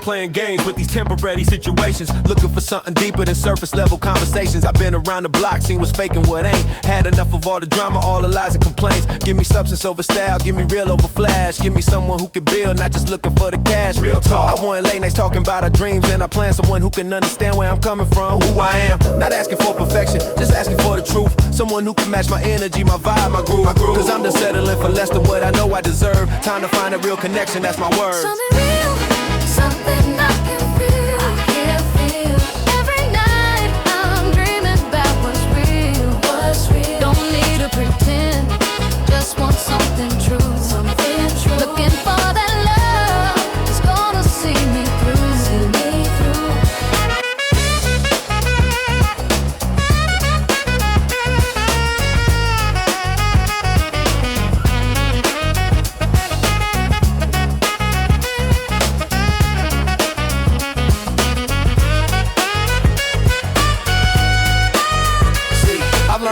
Playing games with these temporary situations, looking for something deeper than surface level conversations. I've been around the block, seen what's fake and what ain't. Had enough of all the drama, all the lies and complaints. Give me substance over style, give me real over flash. Give me someone who can build, not just looking for the cash. Real talk. I want late nights talking about our dreams and our plans. Someone who can understand where I'm coming from, who I am. Not asking for perfection, just asking for the truth. Someone who can match my energy, my vibe, my groove. Cause I'm just settling for less than what I know I deserve. Time to find a real connection, that's my word. Something real, something I can feel. I can feel. Every night I'm dreaming about what's real. What's real. Don't need to pretend, just want something true. Something true. Looking for that love that's gonna see me through. See me through.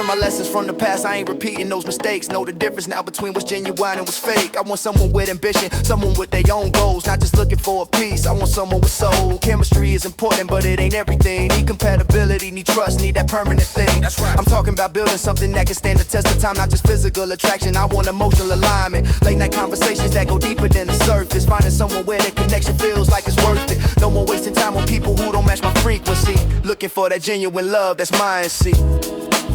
My lessons from the past, I ain't repeating those mistakes. Know the difference now between what's genuine and what's fake. I want someone with ambition, someone with their own goals, not just looking for a piece. I want someone with soul. Chemistry is important, but it ain't everything. Need compatibility, need trust, need that permanent thing. That's right. I'm talking about building something that can stand the test of time, not just physical attraction. I want emotional alignment, late night conversations that go deeper than the surface. Finding someone where the connection feels like it's worth it. No more wasting time on people who don't match my frequency. Looking for that genuine love that's mine, see.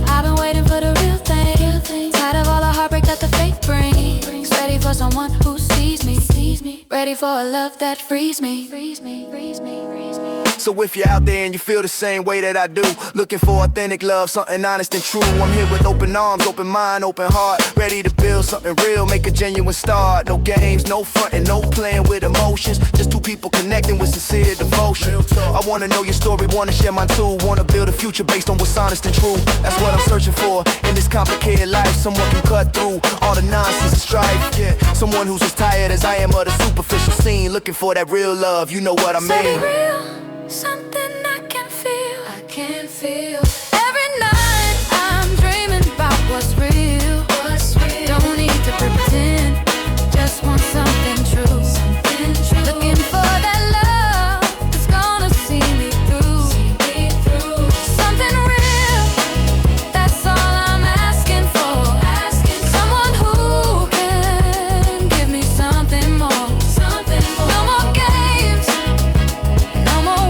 I've been waiting for the real thing. Tired of all the heartbreak that the fate brings. Ready for someone who sees me. Ready for a love that frees me. So if you're out there and you feel the same way that I do, looking for authentic love, something honest and true, I'm here with open arms, open mind, open heart, ready to build something real, make a genuine start. No games, no fronting, no playing with emotions, just two people connecting with sincere devotion. I wanna know your story, wanna share mine too, wanna build a future based on what's honest and true. That's what I'm searching for in this complicated life. Someone who cut through all the nonsense and strife. Yeah, someone who's as tired as I am of the superficial scene, looking for that real love, you know what I mean. Something real, something I can feel. I can feel. Every night I'm dreaming about what's real. What's real. Don't need to pretend, just want something true. Something true. Looking for that love that's gonna see me through. See me through. Something real, that's all I'm asking for. Someone who can give me something more. Something more. No more games, no more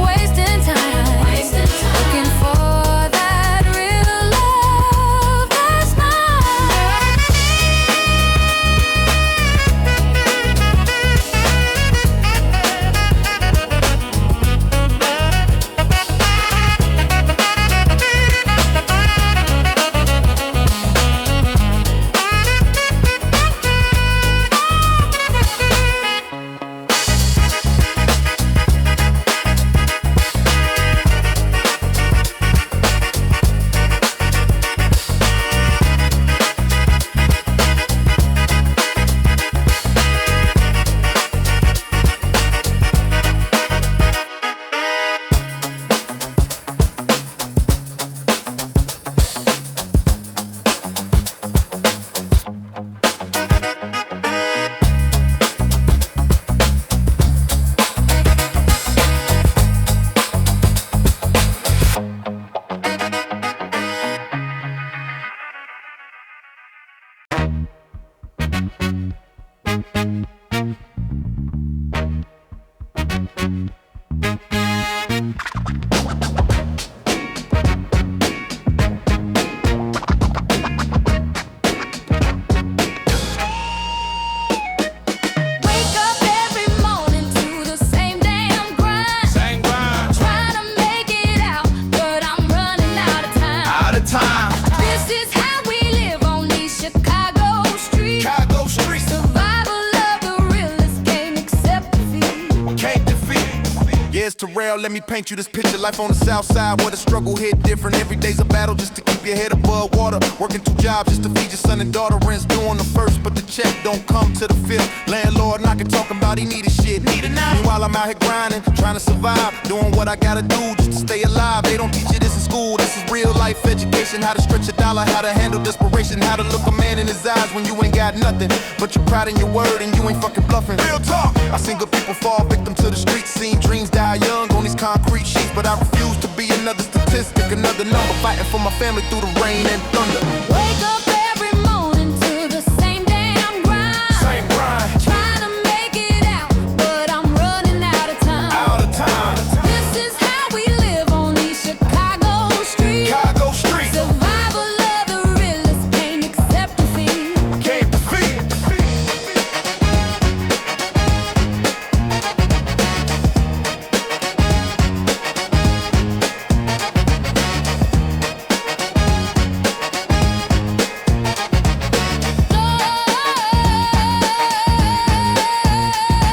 Betrayal, let me paint you this picture. Life on the south side where the struggle hit different. Every day's a battle just to keep your head above water. Working 2 jobs just to feed your son and daughter. Rent's due on the first, but the check don't come to the 5th. Landlord knocking, talking about he needed shit. Meanwhile, I'm out here grinding, trying to survive, doing what I gotta do just to stay alive. They don't teach you this in school. This is real life education. How to stretch a dollar, how to handle desperation, how to look a man in his eyes when you ain't got nothing, but you're proud in your word and you ain't fucking bluffing. Real talk. I seen good people fall victim to the streets, seen dreams die young on these concrete sheets, but I refuse to be another statistic, another number, fighting for my family through the rain and thunder. Wake up every morning to the same damn grind. Same grind. Trying to make it out, but I'm running out of time. Out of time. This is how we live on these Chicago streets. Chicago streets. Survival of the realest, can't accept defeat. Can't defeat.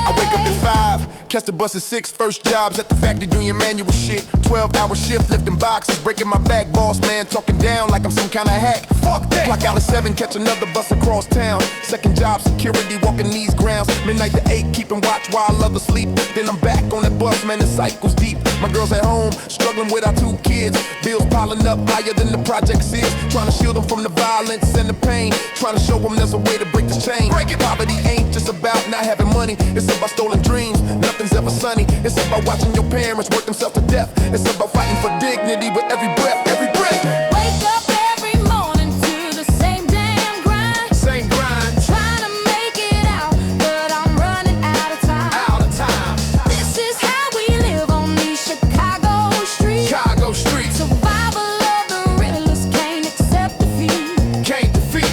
I wake up at 5, catch the bus at 6, first jobs at the factory doing manual shit. 12-hour shift, lifting boxes, breaking my back, boss man talking down like I'm some kind of hack. Fuck that. Clock out at 7, catch another bus across town. Second job, security, walking these grounds. Midnight to 8, keeping watch while others sleep. Then I'm back on that bus, man, the cycle's deep. My girl's at home, struggling with our 2 kids. Bills piling up higher than the projects is. Trying to shield them from the violence and the pain. Trying to show them there's a way to break this chain. Poverty ain't just about not having money. It's about stolen dreams. Nothing's ever sunny. It's about watching your parents work themselves to death. It's about fighting for dignity with every breath, every breath. Wake up every morning to the same damn grind. Same grind. Trying to make it out, but I'm running out of time. Out of time. This is how we live on these Chicago streets. Chicago streets. Survival of the realest, can't accept defeat. Can't defeat.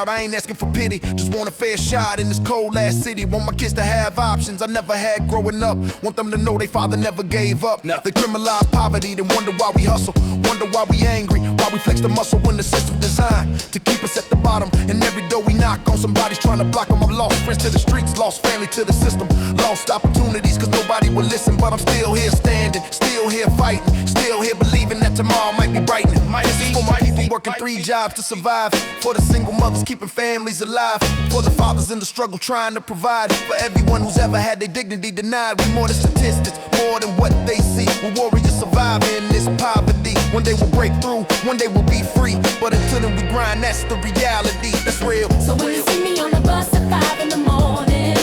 I ain't asking for pity, just want a fair shot in this cold ass city. Want my kids to have options I never had growing up. Want them to know they father never gave up. They criminalize poverty, then wonder why we hustle. Wonder why we angry, why we flex the muscle when the system designed to keep us at the bottom. And every door we knock on, somebody's trying to block them. I've lost friends to the streets, lost family to the system. Lost opportunities cause nobody will listen. But I'm still here standing, still here fighting, still here believing that tomorrow might be brightening. This is for my people working 3 jobs to survive. For the single mothers keeping families alive. For the fathers in the struggle trying to provide. For everyone who's ever had their dignity denied. We more than statistics, more than what they see. We're warriors surviving in this poverty. One day we'll break through, one day we'll be free. But until then we grind, that's the reality, that's real. So when you see me on the bus at 5 in the morning,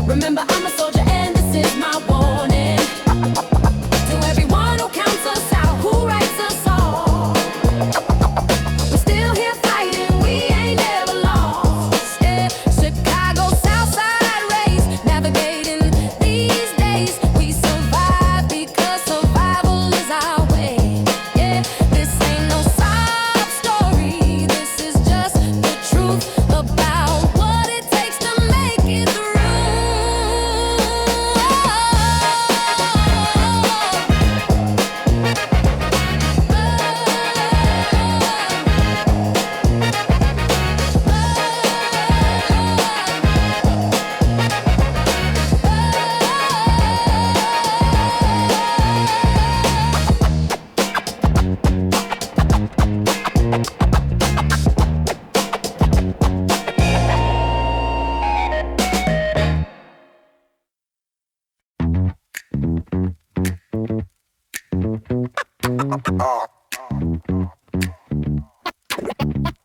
remember I'm a soldier and this is my warning. To everyone who counts us out, who writes a song, we're still here fighting, we ain't never lost. Yeah. Chicago Southside race, navigating these days. We survive because survival is our way. Yeah, this ain't no sob story, this is just the truth about what it takes to make it through.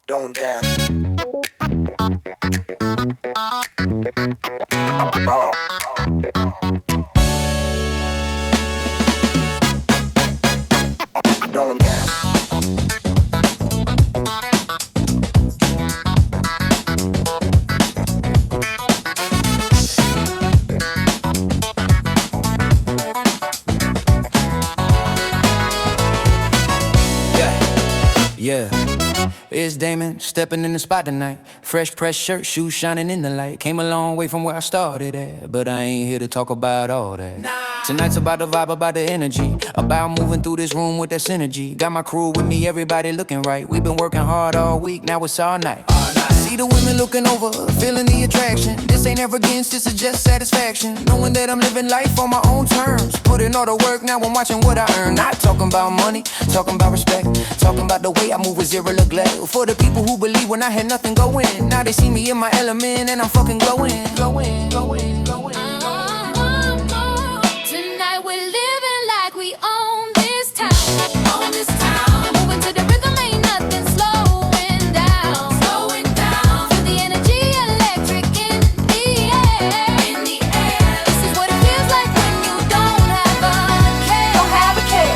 Don't dance. Don't dance. Yeah. It's Damon, stepping in the spot tonight. Fresh pressed shirt, shoes shining in the light. Came a long way from where I started at, but I ain't here to talk about all that. Tonight's about the vibe, about the energy, about moving through this room with that synergy. Got my crew with me, everybody looking right. We've been working hard all week, now it's all night. See the women looking over, feeling the attraction. This ain't arrogance, this is just satisfaction. Knowing that I'm living life on my own terms. Putting all the work, now I'm watching what I earn. Not talking about money, talking about respect. Talking about the way I move with zero neglect. For the people who believe when I had nothing going, now they see me in my element and I'm fucking glowing. Tonight we're living like we own this town. Own this town. Moving to the rhythm, ain't nothing slowing down. Slowing down. Feel the energy electric in the air. In the air. This is what it feels like when you don't have a care. Don't have a care.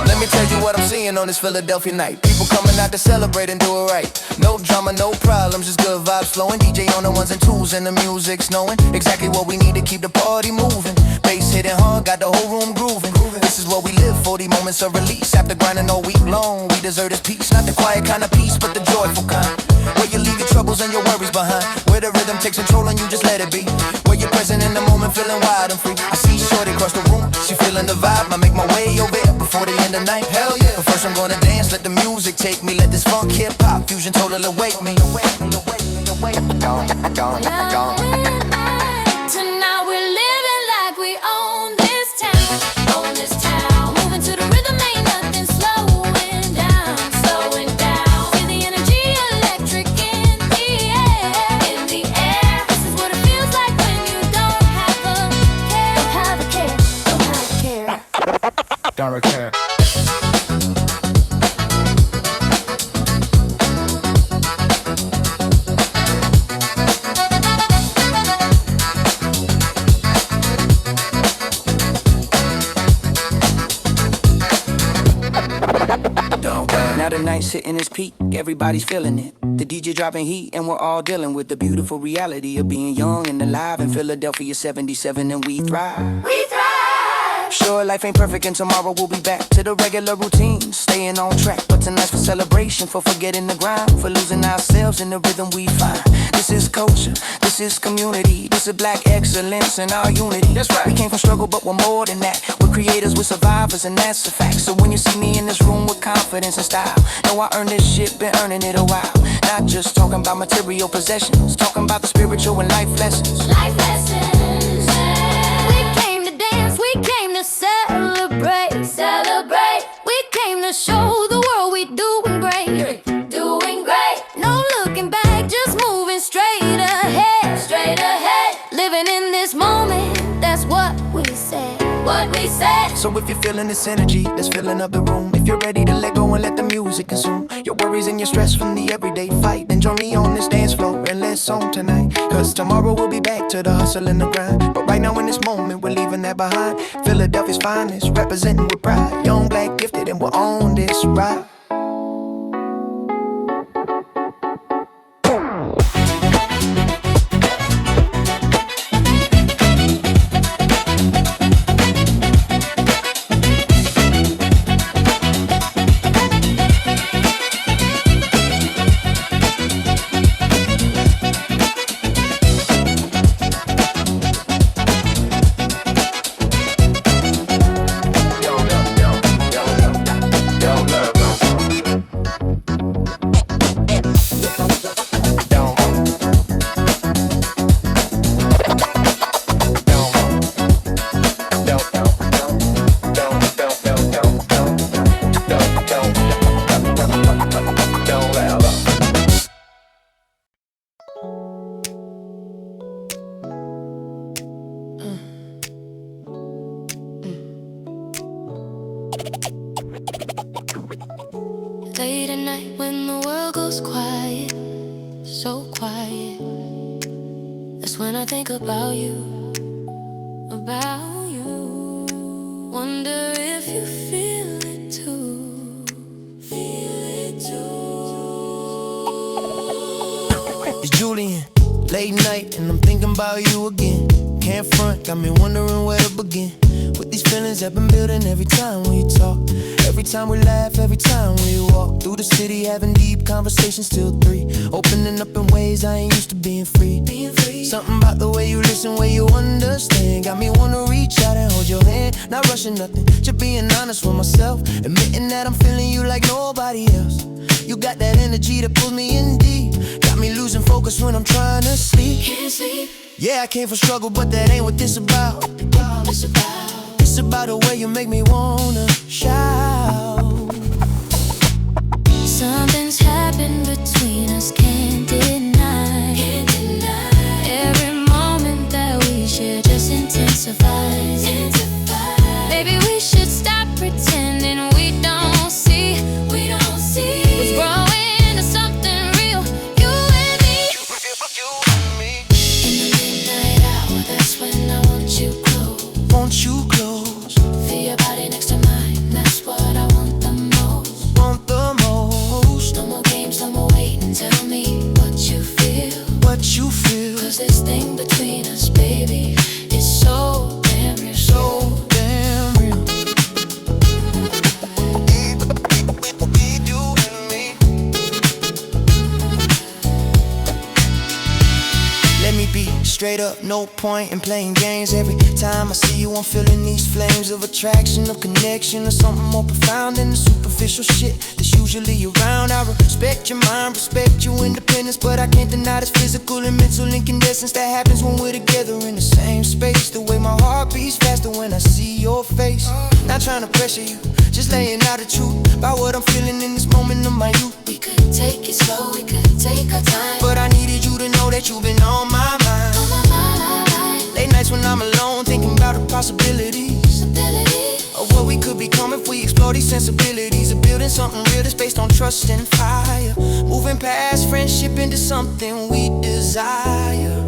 Let me tell you what I'm seeing on this Philadelphia night. People coming out to celebrate and do it right. No drama, no problems, just good vibes flowing. DJ on the ones and twos and the music's knowing exactly what we need to keep the party moving. Bass hitting hard, got the whole room grooving. This is what we live for, these moments of release. After grinding all week long, we deserve this peace. Not the quiet kind of peace, but the joyful kind, where you leave your troubles and your worries behind. Where the rhythm takes control and you just let it be. Where you're present in the moment, feeling wild and free. I see shorty across the room, she feeling the vibe. I make my way over there before the end of the night. Hell yeah. But first I'm gonna dance, let the music take me. Let this funk, hip-hop, fusion totally awake me. Tonight we're living like we own this town. Own this town. Moving to the rhythm, ain't nothing slowing down. Slowing down. Feel the energy electric in the air. In the air. This is what it feels like when you don't have a care. Don't have a care. Don't have a care. Don't care. Now the night's hitting its peak, everybody's feeling it. The DJ dropping heat and we're all dealing with the beautiful reality of being young and alive in Philadelphia 77, and we thrive. We thrive. Sure, life ain't perfect and tomorrow we'll be back to the regular routine, staying on track. But tonight's for celebration, for forgetting the grind, for losing ourselves in the rhythm we find. This is culture, this is community, this is black excellence and our unity. That's right. We came from struggle, but we're more than that. We're creators, we're survivors, and that's a fact. So when you see me in this room with confidence and style, know I earned this shit, been earning it a while. Not just talking about material possessions, talking about the spiritual and life lessons. Life lessons. We came to dance, we came to celebrate. Celebrate. We came to show the world we doing great. Doing great. No looking back, just moving straight ahead. Straight ahead. Living in this moment, that's what we said. What we said. So if you're feeling this energy that's filling up the room, if you're ready to let go and let the music consume your worries and your stress from the everyday fight, then join me on this dance floor and let's song tonight. Cause tomorrow we'll be back to the hustle and the grind. But right now in this moment we're leaving that behind. Philadelphia's finest, representing with pride. Young, black, gifted, and we're on this ride. Late at night when the world goes quiet, so quiet. That's when I think about you, about you. Wonder if you feel it. it's Julian. Late night and I'm thinking about you again. Can't front, got me wondering where to begin. With these feelings I've been building every time we talk, every time we laugh, every time we walk through the city, having deep conversations till 3, opening up in ways I ain't used to being free. Something about the way you listen, way you understand, got me wanna reach out and hold your hand. Not rushing nothing, just being honest with myself, admitting that I'm feeling you like nobody else. You got that energy that pulls me in deep, got me losing focus when I'm trying to sleep. Can't sleep. Yeah, I came from struggle, but that ain't what this about. It's about the way you make me wanna shout. Something's happened between us, can't deny. Every moment that we share just intensifies. Maybe we should stop pretending we don't see. What's growing into something real, you and me. In the midnight hour, that's when I want you close. Want you close, Feel your body next to mine, that's what I want the most. want the most. No more games, no more waiting, tell me what you feel. What you feel, 'Cause this thing between us, baby, is so damn real. so damn real. You and me. Let me be straight up, no point in playing games. Every time I see you, I'm feeling these flames of attraction, of connection, or something more profound than the superficial shit that's usually around. I respect your mind, respect your independence, but I can't deny this physical and mental incandescence that happens when we're together in the same space. The way my heart beats faster when I see your face. Not trying to pressure you, just laying out the truth about what I'm feeling in this moment of my youth. We could take it slow, we could take our time. But I needed you to know that you've been on my mind. On my mind, Late nights when I'm alone, thinking about the possibilities stability. of what we could become if we explore these sensibilities of building something real that's based on trust and fire, moving past friendship into something we desire.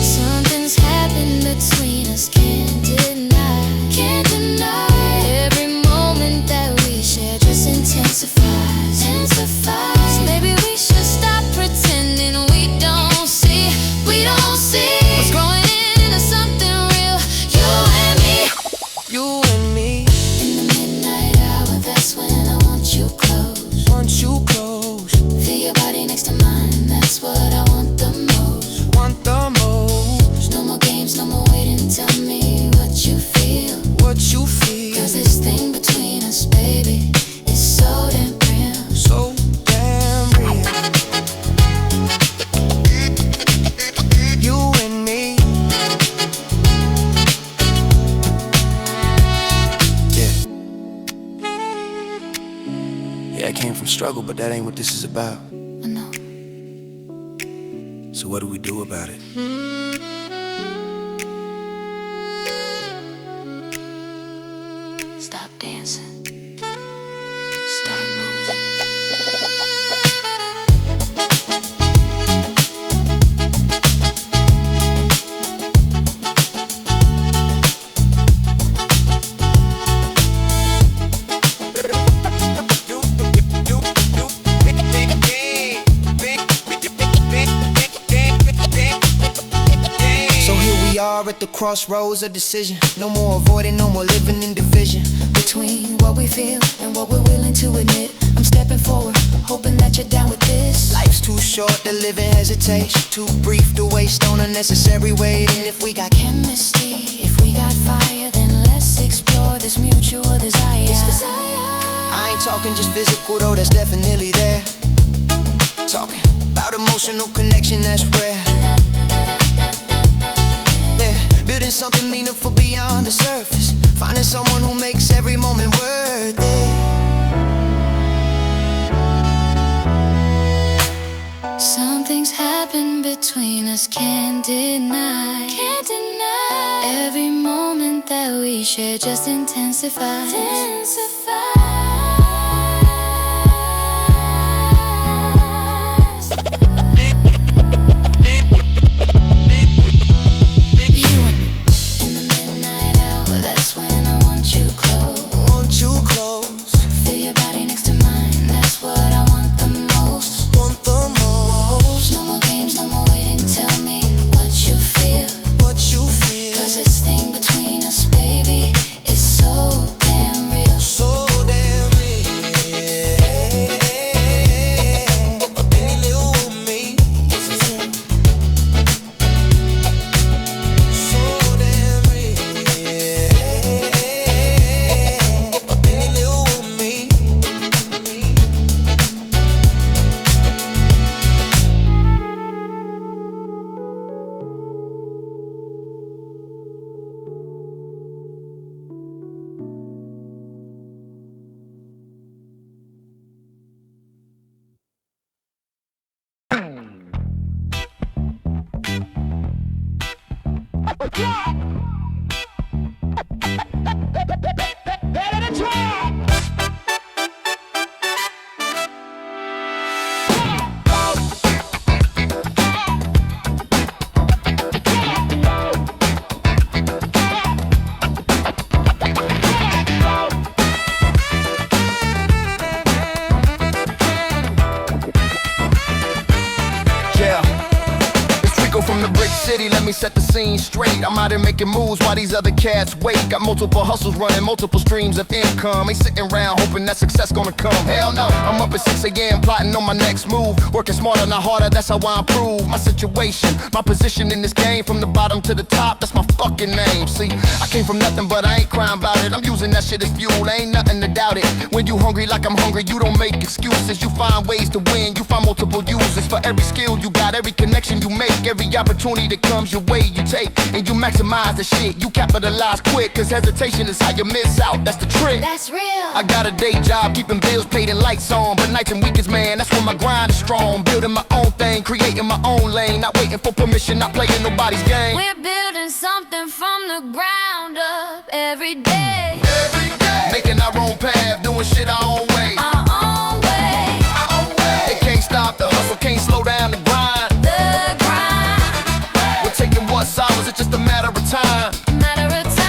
Something's happened between us, can't deny. Every moment that we share just intensifies. So maybe we should stop pretending we don't see. What's growing into something real, you and me. You and me, In the midnight hour, that's when I want you close. want you close, Feel your body next to mine, that's what I want the most. want the most. No more games, no more waiting, tell me what you feel. What you feel, 'Cause this thing between us, baby, is so damn real. so damn real. You and me. Yeah, I came from struggle, but that ain't what this is about. I know. So what do we do about it? Stop dancing. Start moving. So here we are at the crossroads of decision. No more avoiding, no more living in division. Between what we feel and what we're willing to admit, I'm stepping forward, hoping that you're down with this. Life's too short to live in hesitation, too brief to waste on unnecessary waiting. If we got Chemistry, if we got fire, then let's explore this mutual desire. I ain't talking just physical though, that's definitely there. Talking about emotional connection, that's rare. Yeah, building something meaningful beyond the surface, finding someone who makes every moment worth it. Something's happened between us, can't deny. Every moment that we share just intensifies. You and me. In the midnight hour, that's when I want you close. Want you close, Feel your body next to mine, that's what I want the most. want the most. No more Let me set the scene straight. I'm out here making moves while these other cats wait. Got multiple hustles running, multiple streams of income. Ain't sitting around hoping that success gonna come. Hell no, I'm up at 6 a.m. plotting on my next move. Working smarter, not harder, that's how I improve my situation. My position in this game, from the bottom to the top, that's my fucking name. See, I came from nothing, but I ain't crying about it. I'm using that shit as fuel, ain't nothing to doubt it. When you hungry like I'm hungry, you don't make excuses. You find ways to win, you find multiple uses for every skill you got, every connection you make, every opportunity that comes your way you take, and you maximize the shit. You capitalize quick, cause hesitation is how you miss out. That's the trick. That's real. I got a day job, keeping bills paid and lights on, but nights and weekends, man, that's when my grind is strong. Building my own thing, creating my own lane, not waiting for permission, not playing nobody's game. We're building something from the ground up every day. Every day. Making our own path, doing shit our own way. Our own way. Our own way. It can't stop the hustle, can't slow down the grind. The grind. We're taking what's ours, it's just a matter of time. Matter of time.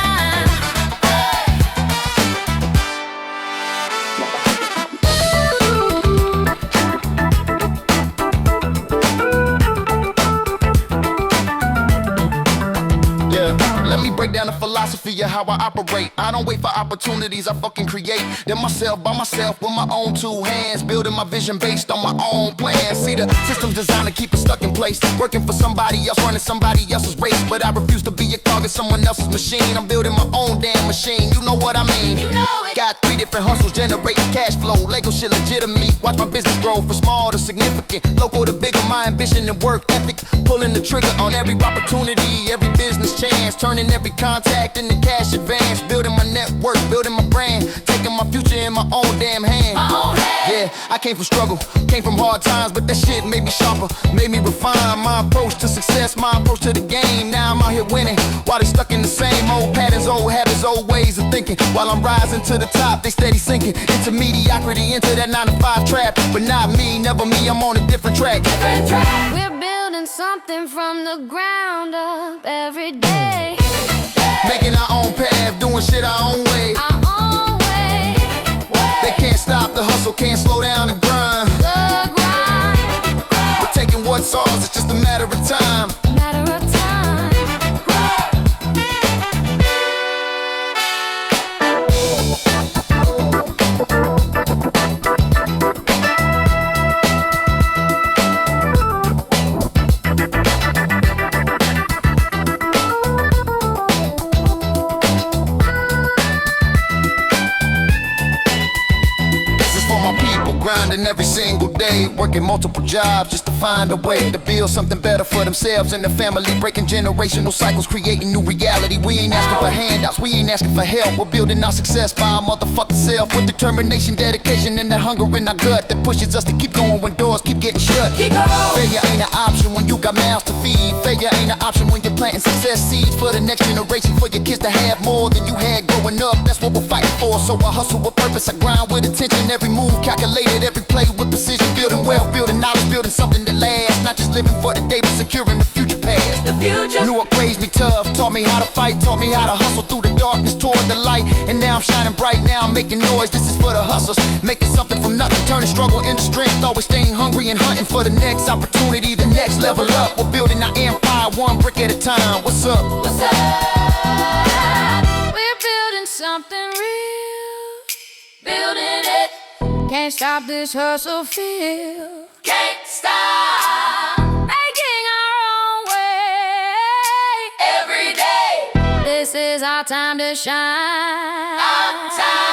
Let me break down the philosophy of how I operate. I don't wait for opportunities, I fucking create them myself, by myself, with my own two hands. Building my vision based on my own plan. See, the system's designed to keep us stuck in place, working for somebody else, running somebody else's race. But I refuse to be a cog in someone else's machine. I'm building my own damn machine, you know what I mean. You know it. Got 3 different hustles generating cash flow. Lego shit legitimate, watch my business grow from small to significant, local to bigger. My ambition and work ethic, pulling the trigger on every opportunity, every business chance, turning every contact into cash advance. Building my network, building my brand, taking my future in my own damn hand. My own hand. Yeah, I came from struggle, came from hard times, but that shit made me sharper, made me refine my approach to success, my approach to the game. Now I'm out here winning, while they stuck in the same old patterns, old habits, old ways of thinking. While I'm rising to the top, they steady sinking into mediocrity, into that 9 to 5 trap. But not me, never me, I'm on a different track. Different track. We're building something from the ground up every day. Making our own path, doing shit our own way. Our own way. They can't stop the hustle, can't slow down the grind. The grind. We're taking what's ours, it's just a matter of time. Matter of time. Grinding every single day, working multiple jobs just to find a way to build something better for themselves and their family. Breaking generational cycles, creating new reality. We ain't asking for handouts, we ain't asking for help. We're building our success by our motherfucking self, with determination, dedication, and that hunger in our gut that pushes us to keep going when doors keep getting shut. Keep going. Failure ain't an option when you got mouths to feed. Failure ain't an option when you're planting success seeds for the next generation, for your kids to have more than you had growing up. That's what we're fighting for. So I hustle with purpose, I grind with attention. Every move calculated, every play with precision. Building wealth, building knowledge, building something that lasts. Not just living for the day, but securing the future past. The future. Newark raised me tough, taught me how to fight, taught me how to hustle through the darkness toward the light. And now I'm shining bright, now I'm making noise. This is for the hustlers, making something from nothing, turning struggle into strength. Always staying hungry and hunting for the next opportunity, the next level up. We're building our empire, one brick at a time. What's up? What's up? We're building something real. Building it. Can't stop this hustle feel. Can't stop. Making our own way. Every day. This is our time to shine. Our time.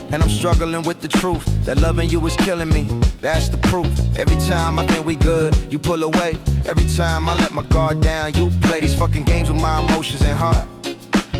And I'm struggling with the truth that loving you is killing me. That's the proof. Every time I think we good, you pull away. Every time I let my guard down, you play these fucking games with my emotions and heart.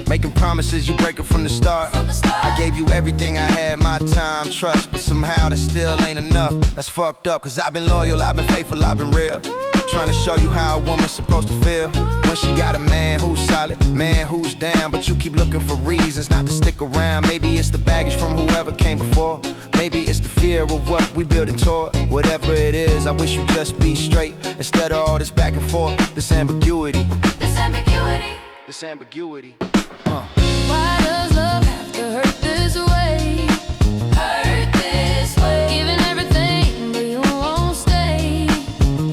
Making promises, you break it from the start. I gave you everything I had, my time, trust, but somehow that still ain't enough. That's fucked up, cause I've been loyal, I've been faithful, I've been real. Trying to show you how a woman's supposed to feel when she got a man who's solid, man who's down, but you keep looking for reasons not to stick around. Maybe it's the baggage from whoever came before. Maybe it's the fear of what we building toward. Whatever it is, I wish you just be straight instead of all this back and forth, this ambiguity. This ambiguity. This ambiguity. Why does love have to hurt this way? Hurt this way. Giving everything, but you won't stay.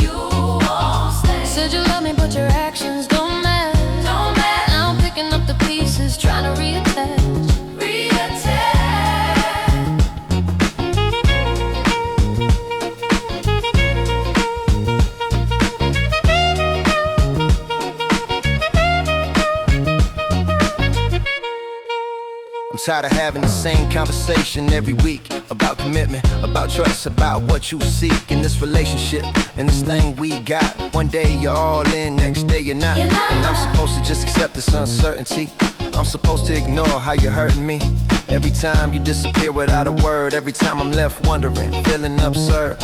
You won't stay. Said you love me, but your actions don't match. Don't match. Now I'm picking up the pieces, trying to reattach. I'm tired of having the same conversation every week about commitment, about trust, about what you seek in this relationship, in this thing we got. One day you're all in, next day you're not. And I'm supposed to just accept this uncertainty. I'm supposed to ignore how you're hurting me. Every time you disappear without a word, every time I'm left wondering, feeling absurd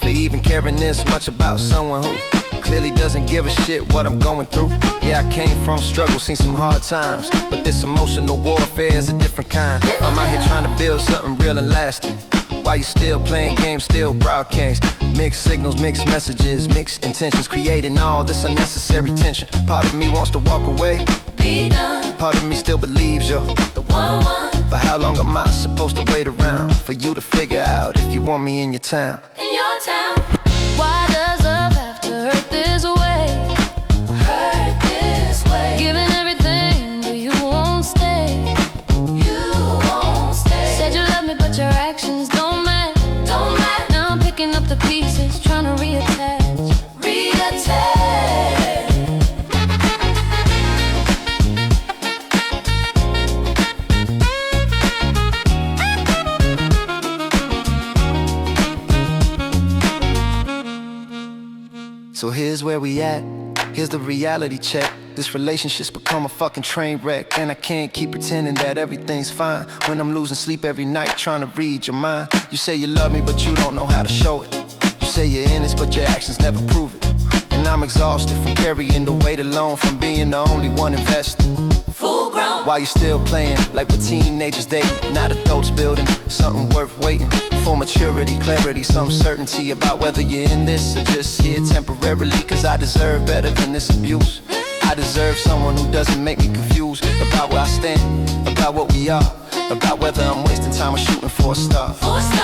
for even caring this much about someone who clearly doesn't give a shit what I'm going through. Yeah, I came from struggle, seen some hard times, but this emotional warfare is a different kind. I'm out here trying to build something real and lasting, while you still playing games, still broadcast mixed signals, mixed messages, mixed intentions, creating all this unnecessary tension. Part of me wants to walk away, Be done. part of me still believes you're The one. but how long am I supposed to wait around for you to figure out if you want me in your town? In your town. Why does love have to hurt this way? Hurt this way. Giving everything, but you won't stay. You won't stay. Said you love me, but your actions don't match. Don't match. Now I'm picking up the pieces, trying to reattach. Reattach. So here's where we at, here's the reality check. This relationship's become a fucking train wreck, and I can't keep pretending that everything's fine when I'm losing sleep every night trying to read your mind. You say you love me, but you don't know how to show it. You say you're in this, but your actions never prove it. And I'm exhausted from carrying the weight alone, from being the only one invested. Full grown. While you still playing like we're teenagers dating, not adults building something worth waiting for. Maturity, clarity, some certainty about whether you're in this or just here temporarily. Cause I deserve better than this abuse. I deserve someone who doesn't make me confused about where I stand, about what we are, about whether I'm wasting time or shooting for a star.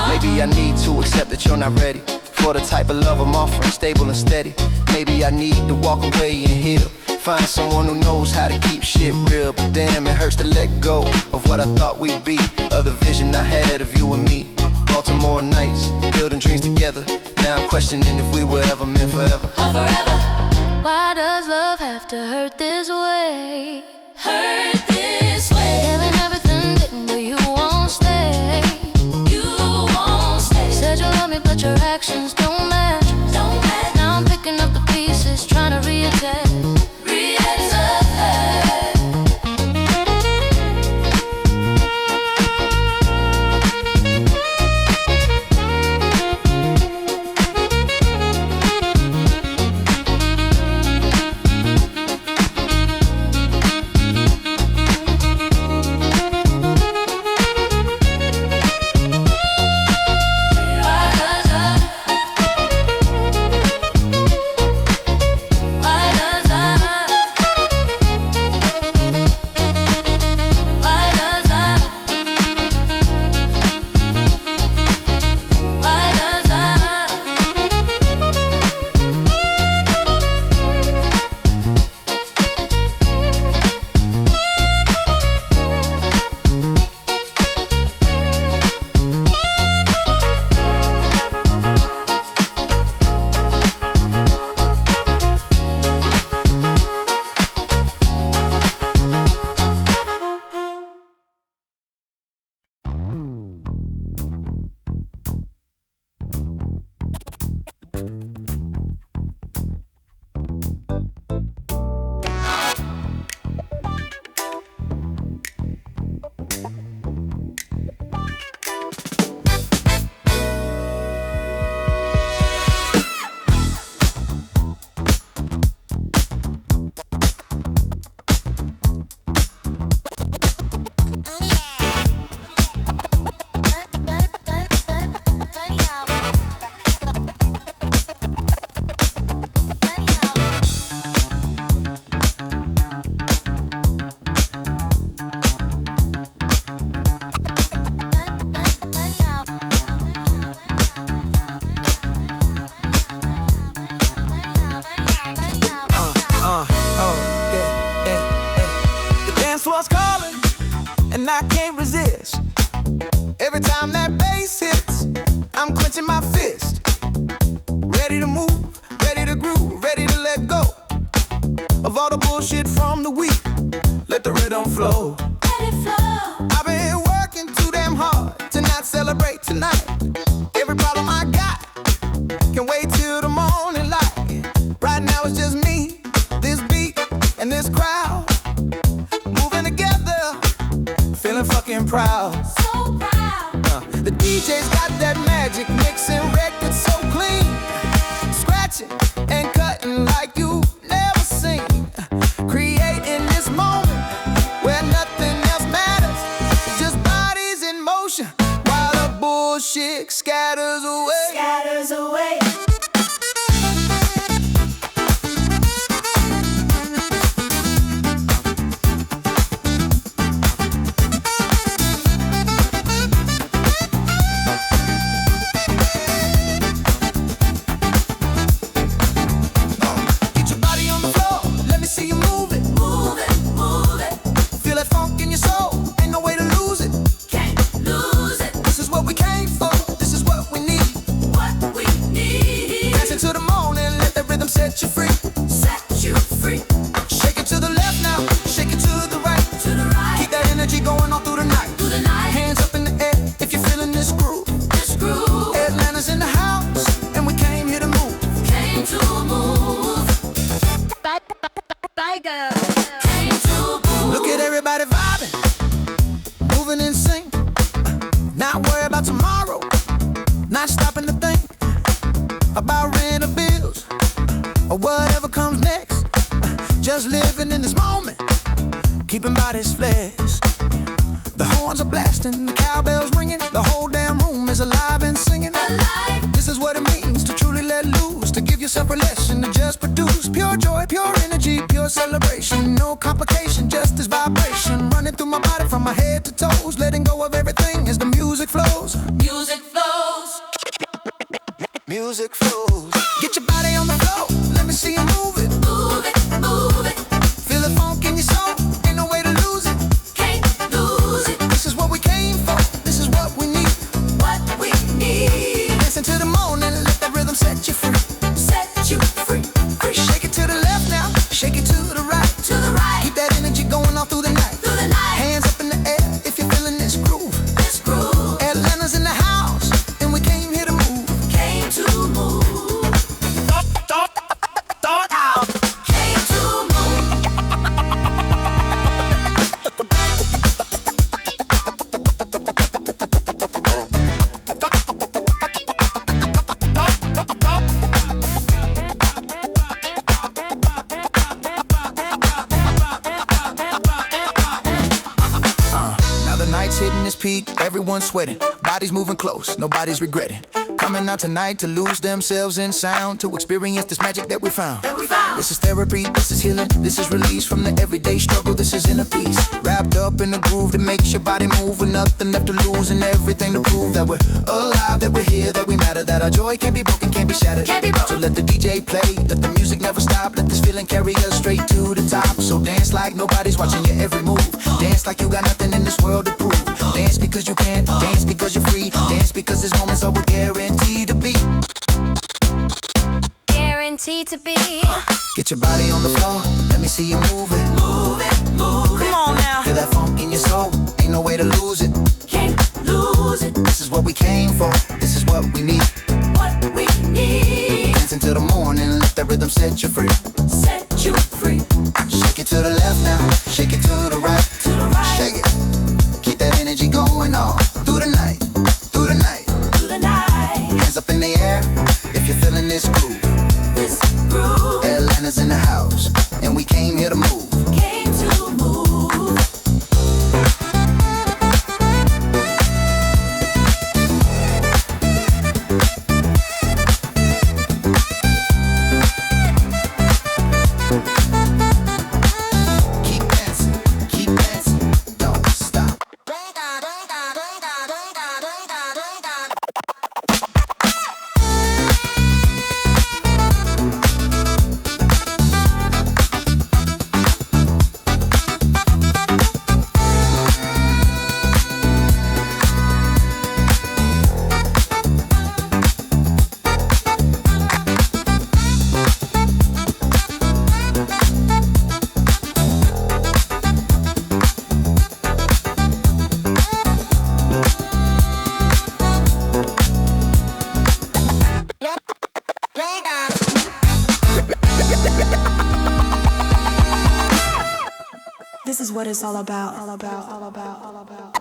Maybe I need to accept that you're not ready for the type of love I'm offering, stable and steady. Maybe I need to walk away and heal, find someone who knows how to keep shit real. But damn, it hurts to let go of what I thought we'd be, of the vision I had of you and me. Baltimore nights, building dreams together. Now I'm questioning if we were ever meant forever. Forever. Why does love have to hurt this way? Hurt this way. Giving everything, but you won't stay. You won't stay. Said you love me, but your actions don't match. Don't match. Now I'm picking up the pieces, trying to reattach. I can't resist. Every time that bass hits, I'm clenching my fist. Ready to move, ready to groove, ready to let go of all the bullshit from the week. Let the rhythm flow. Let it flow. I've been working too damn hard to not celebrate tonight. Every problem I got can wait till the morning light. Right now it's just me, this beat, and this crowd moving together, feeling fucking proud. So proud. The DJ's got that magic, mixing records so clean, scratching and cutting like you never seen, creating this moment where nothing else matters, just bodies in motion while the bullshit scatters away. Scatters away. Get your body on the floor, let me see you move it. Move it, move it. Feel that funk in your soul, ain't no way to lose it. Can't lose it. This is what we came for, this is what we need. What we need. Dancing to the morning, let the rhythm set you free. Set you free. Shake it to the left now, shake it to the right. To the right. Keep that energy going all through the night. Through the night. Hands up in the air if you're feeling this groove. This groove. Atlanta's in the house, and we came here to move. Came to move. Tiger. Came to move. Look at everybody vibing, moving in sync. Not worry about tomorrow, not stopping to think about rent or bills or whatever comes next. Just living in this moment, keeping bodies flexed. The horns are blasting, the cowbells ringing, the whole damn room is alive and singing. Alive. This is what it means to truly let loose, to give yourself a lesson, to just produce pure joy, pure energy, pure celebration. No complication, just this vibration running through my body from my head to toes, letting go of everything as the music flows. Music flows. Music flows. Get your body on the floor, let me see you move it. Move it, move it. Feel the funk in your soul, ain't no way to lose it. Can't lose it. This is what we came for, this is what we need. What we need. Dancing to the morning, let that rhythm set you free. Set you free. Free. Shake it to the left now, shake it to the right. To the right. Keep that energy going all through the night. Through the night. Hands up in the air if you're feeling this groove. This groove. Atlanta's in the house, and we came here to move. Came to move. Thought out. Came to move. Now the night's hitting its peak, everyone's sweating, bodies moving close, nobody's regretting. Coming out tonight to lose themselves in sound, to experience this magic that we found. This is therapy, this is healing, this is release from the everyday struggle, this is inner peace. Wrapped up in a groove that makes your body move with nothing left to lose and everything to prove that we're alive, that we're here, that we matter, that our joy can't be broken, can't be shattered. Can't be broken. So let the DJ play, let the music never stop, let this feeling carry us straight to the top. So dance like nobody's watching your every move. Dance like you got nothing in this world to prove. Dance because you can, dance because you're free. Dance because this moment's all we're guaranteed to be. Guaranteed to be. Get your body on the floor, let me see you move it. Move it, move it. Come on now. Feel that funk in your soul, ain't no way to lose it. Can't lose it. This is what we came for, this is what we need. What we need. Dance until the morning, let that rhythm set you free. Set you free. Shake it to the left now, shake it to the right. To the right. Shake it, keep that energy going on through the night, through the night. Through the night. Hands up in the air if you're feeling this groove. This groove. Atlanta's in the house, and we came here to move. Came to move. Keep dancing, don't stop. This is what it's all about, all about, all about, all about.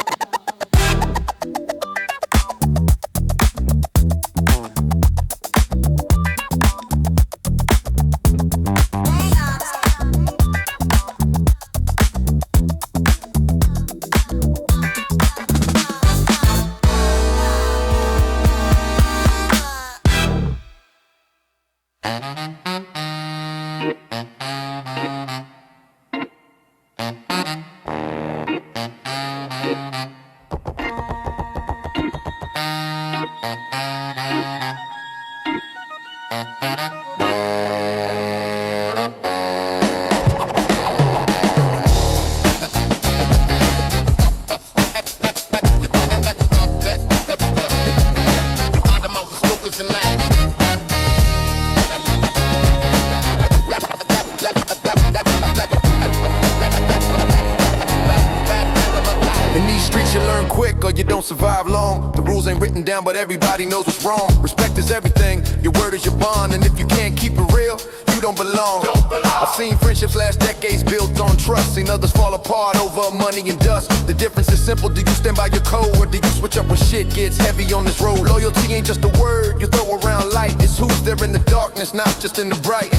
Survive long. The rules ain't written down, but everybody knows what's wrong. Respect is everything. Your word is your bond, and if you can't keep it real, you don't belong. I've seen friendships last decades built on trust. Seen others fall apart over money and dust. The difference is simple. Do you stand by your code, or do you switch up when shit gets heavy on this road? Loyalty ain't just a word you throw around light. It's who's there in the darkness, not just in the bright.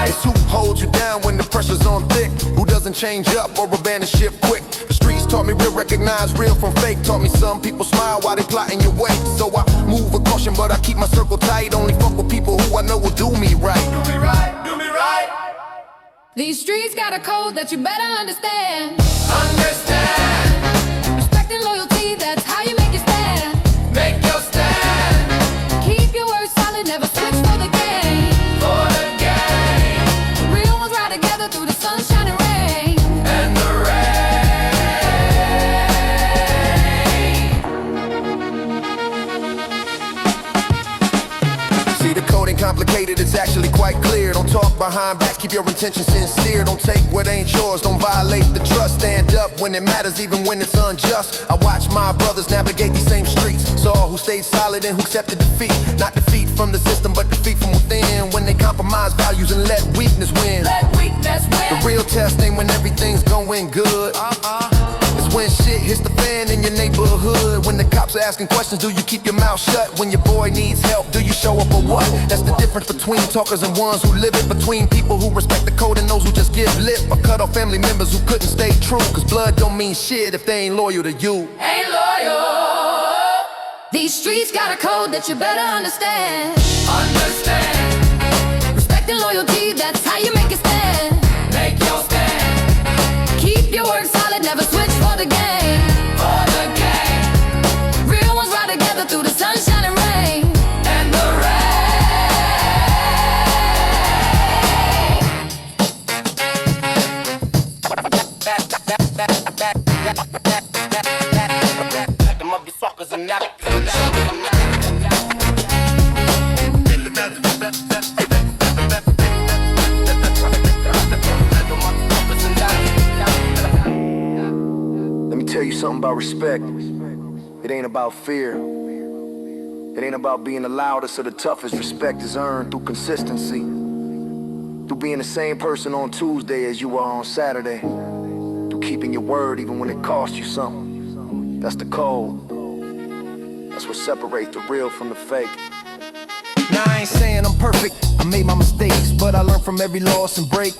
It's who holds you down when the pressure's on thick. Who doesn't change up or abandon ship quick. The streets taught me real, recognize real from fake. Taught me some people smile while they plotting your way. So I move with caution, but I keep my circle tight. Only fuck with people who I know will do me right. Do me right, do me right. These streets got a code that you better understand. Understand. Respect and loyalty, that's how you make it stand. Make your stand. Keep your word solid, never switch for the game. For the game. Real ones ride together through the sunshine and rain. And the rain. See, the code ain't complicated, it's actually quite clear. Don't talk behind backs, keep your intentions sincere. Don't take what ain't yours, don't violate the trust. Stand up when it matters, even when it's unjust. I watch my brothers navigate these same streets. Saw who stayed solid and who accepted defeat. Not defeat from the system, but defeat from within. When they compromise values and let weakness win. Let weakness win. The real test ain't when everything's going good. It's when shit hits the fan in your neighborhood. When the cops are asking questions, do you keep your mouth shut? When your boy needs help, do you show up or what? That's the difference between talkers and ones who live it. Between people who respect the code and those who just give lip. Or cut off family members who couldn't stay true. Cause blood don't mean shit if they ain't loyal to you. Ain't loyal. These streets got a code that you better understand. Understand. Respect and loyalty, that's how you make it stand. Make your stand. Keep your word solid, never switch for the game. For the game. Real ones ride together through the sunshine and rain. And the rain. Them motherfuckers and that. Let me tell you something about respect. It ain't about fear. It ain't about being the loudest or the toughest. Respect is earned through consistency. Through being the same person on Tuesday as you are on Saturday. Through keeping your word even when it costs you something. That's the code. That's what separates the real from the fake. Now I ain't saying I'm perfect, I made my mistakes, but I learned from every loss and break.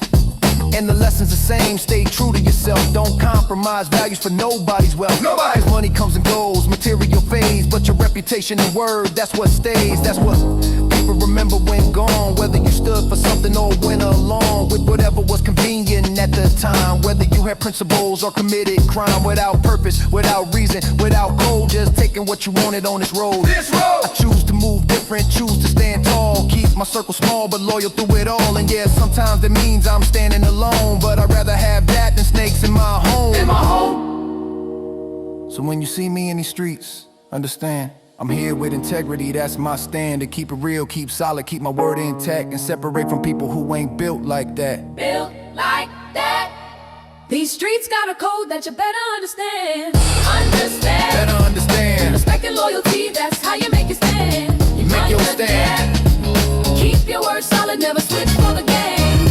And the lesson's the same, stay true to yourself. Don't compromise values for nobody's wealth. Nobody's money comes and goes, material fades, but your reputation and word, that's what stays. That's what people remember when gone. Whether you stood for something or went along with whatever was convenient at the time. Whether you had principles or committed crime without purpose, without reason, without goal. Just taking what you wanted on this road. I choose to move different, choose to stand tall. Keep my circle small, but loyal through it all. And yeah, sometimes it means I'm standing alone, but I'd rather have that than snakes in my home. In my home. So when you see me in these streets, understand, I'm here with integrity, that's my stand. To keep it real, keep solid, keep my word intact, and separate from people who ain't built like that. Built like that. These streets got a code that you better understand. Understand. Better understand. Respect and loyalty, that's how you make it stand. You make your stand. Keep your word solid, never switch for the game.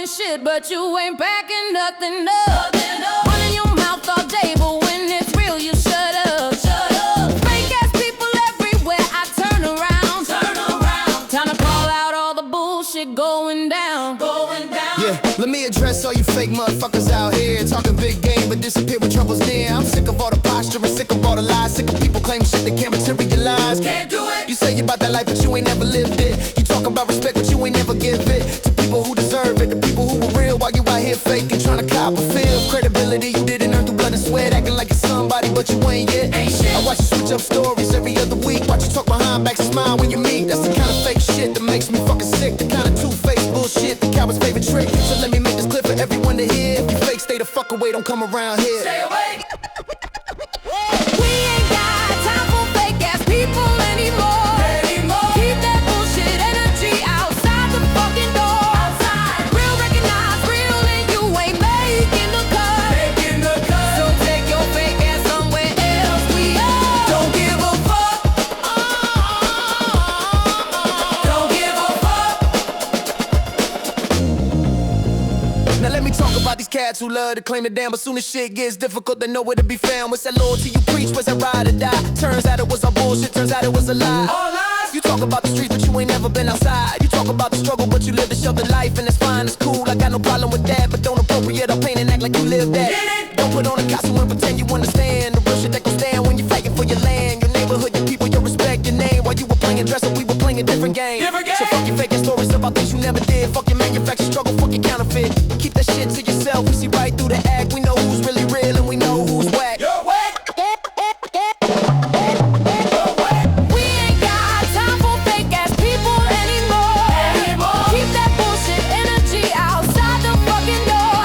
Shit, but you ain't backing nothing up. Running your mouth all day, but when it's real, you shut up. Fake ass people everywhere, I turn around. Time to call out all the bullshit going down. Yeah, let me address all you fake motherfuckers out here talking big game but disappear when trouble's near. I'm sick of all the posture and sick of all the lies. Sick of people claiming shit they can't materialize. Can't do it. You say you about that life but you ain't never lived it. You talk about respect but you ain't never give it to people who deserve it, the people who were real while you out here faking, trying to cop a feel. Credibility you didn't earn through blood and sweat, acting like you're somebody but you ain't yet. I watch you switch up stories every other week. Watch you talk behind backs and smile when you meet. That's the kind of fake shit that makes me fucking sick. The kind of two-faced bullshit, the coward's favorite trick. So let me make this clear for everyone to hear. If you fake, stay the fuck away, don't come around here. Stay away. We ain't got time for fake ass people anymore. Keep that bullshit energy outside the fucking door. Real recognize real and you ain't making the cut. So take your fake ass somewhere else. We don't give a fuck. Don't give a fuck. Now let me talk about these cats who love to claim the damn, but soon as shit gets difficult, they know where to be found. What's that loyalty you preach? What's that ride or die? Turns out it was all bullshit, turns out it was a lie. All lies. You talk about the streets, but you ain't never been outside. You talk about the struggle, but you live the sheltered life, and that's fine, it's cool. I got no problem with that, but don't appropriate our pain and act like you live that. Don't put on a costume and pretend you understand the real shit that goes down when you're fighting for your land, your neighborhood, your people, your respect, your name. While you were playing dress up, we were playing a different game. So fuck your faking stories about things you never did. Fuck your manufactured struggle, fuck your counterfeit. Keep that shit to yourself. We see right through the act. We know who's really real and we know who's whack. You're whack. We ain't got time for fake ass people anymore. Keep that bullshit energy outside the fucking door.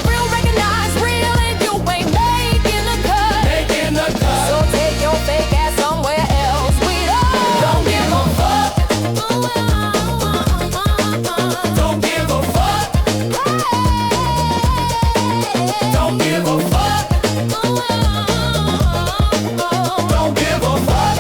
Real recognize real and you ain't making the cut. So take your fake ass somewhere else. We don't give a fuck. Don't give a fuck. Don't give a fuck. Don't give a fuck.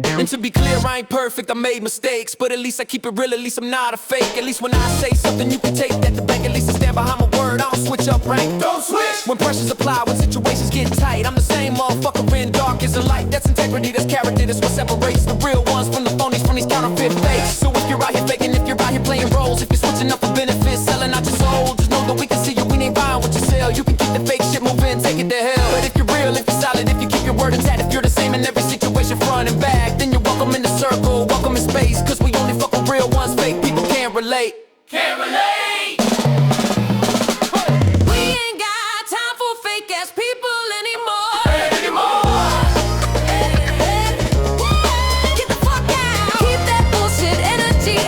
And to be clear, I ain't perfect, I made mistakes, but at least I keep it real, at least I'm not a fake. At least when I say something, you can take that to bank. At least I stand behind my word, I don't switch up rank. Don't switch! When pressure's applied, when situations get tight, I'm the same motherfucker in dark as a light. That's integrity, that's character, that's what separates the real ones from the phonies, from these counterfeit fakes. So if you're out here faking, if you're out here playing roles, if you're switching up for benefits, selling out your soul, just know that we can see you, we ain't buying what you sell. You can keep the fake shit moving, take it to hell. But if you're real, if you're solid, if you keep your word intact, if you're the same in every situation, front and back, then you're welcome in the circle, welcome in space. Cause we only fuck with real ones, fake people can't relate. Can't relate! We ain't got time for fake ass people anymore. Get the fuck out. Keep that bullshit energy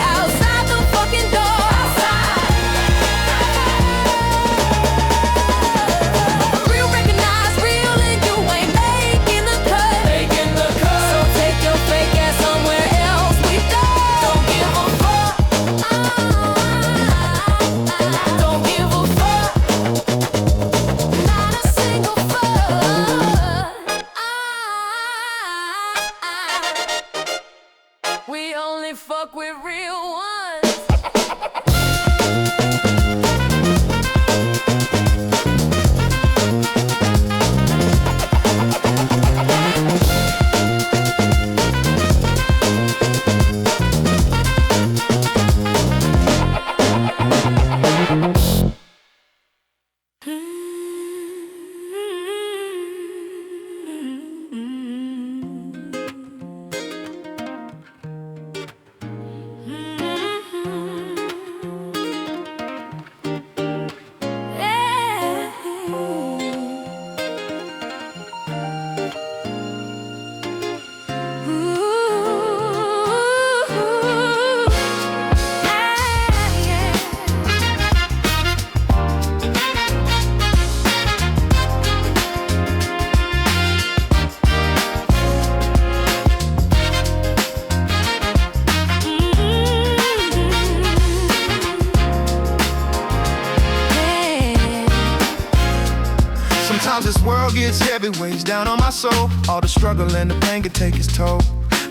Sometimes this world gets heavy, weighs down on my soul. All the struggle and the pain can take its toll.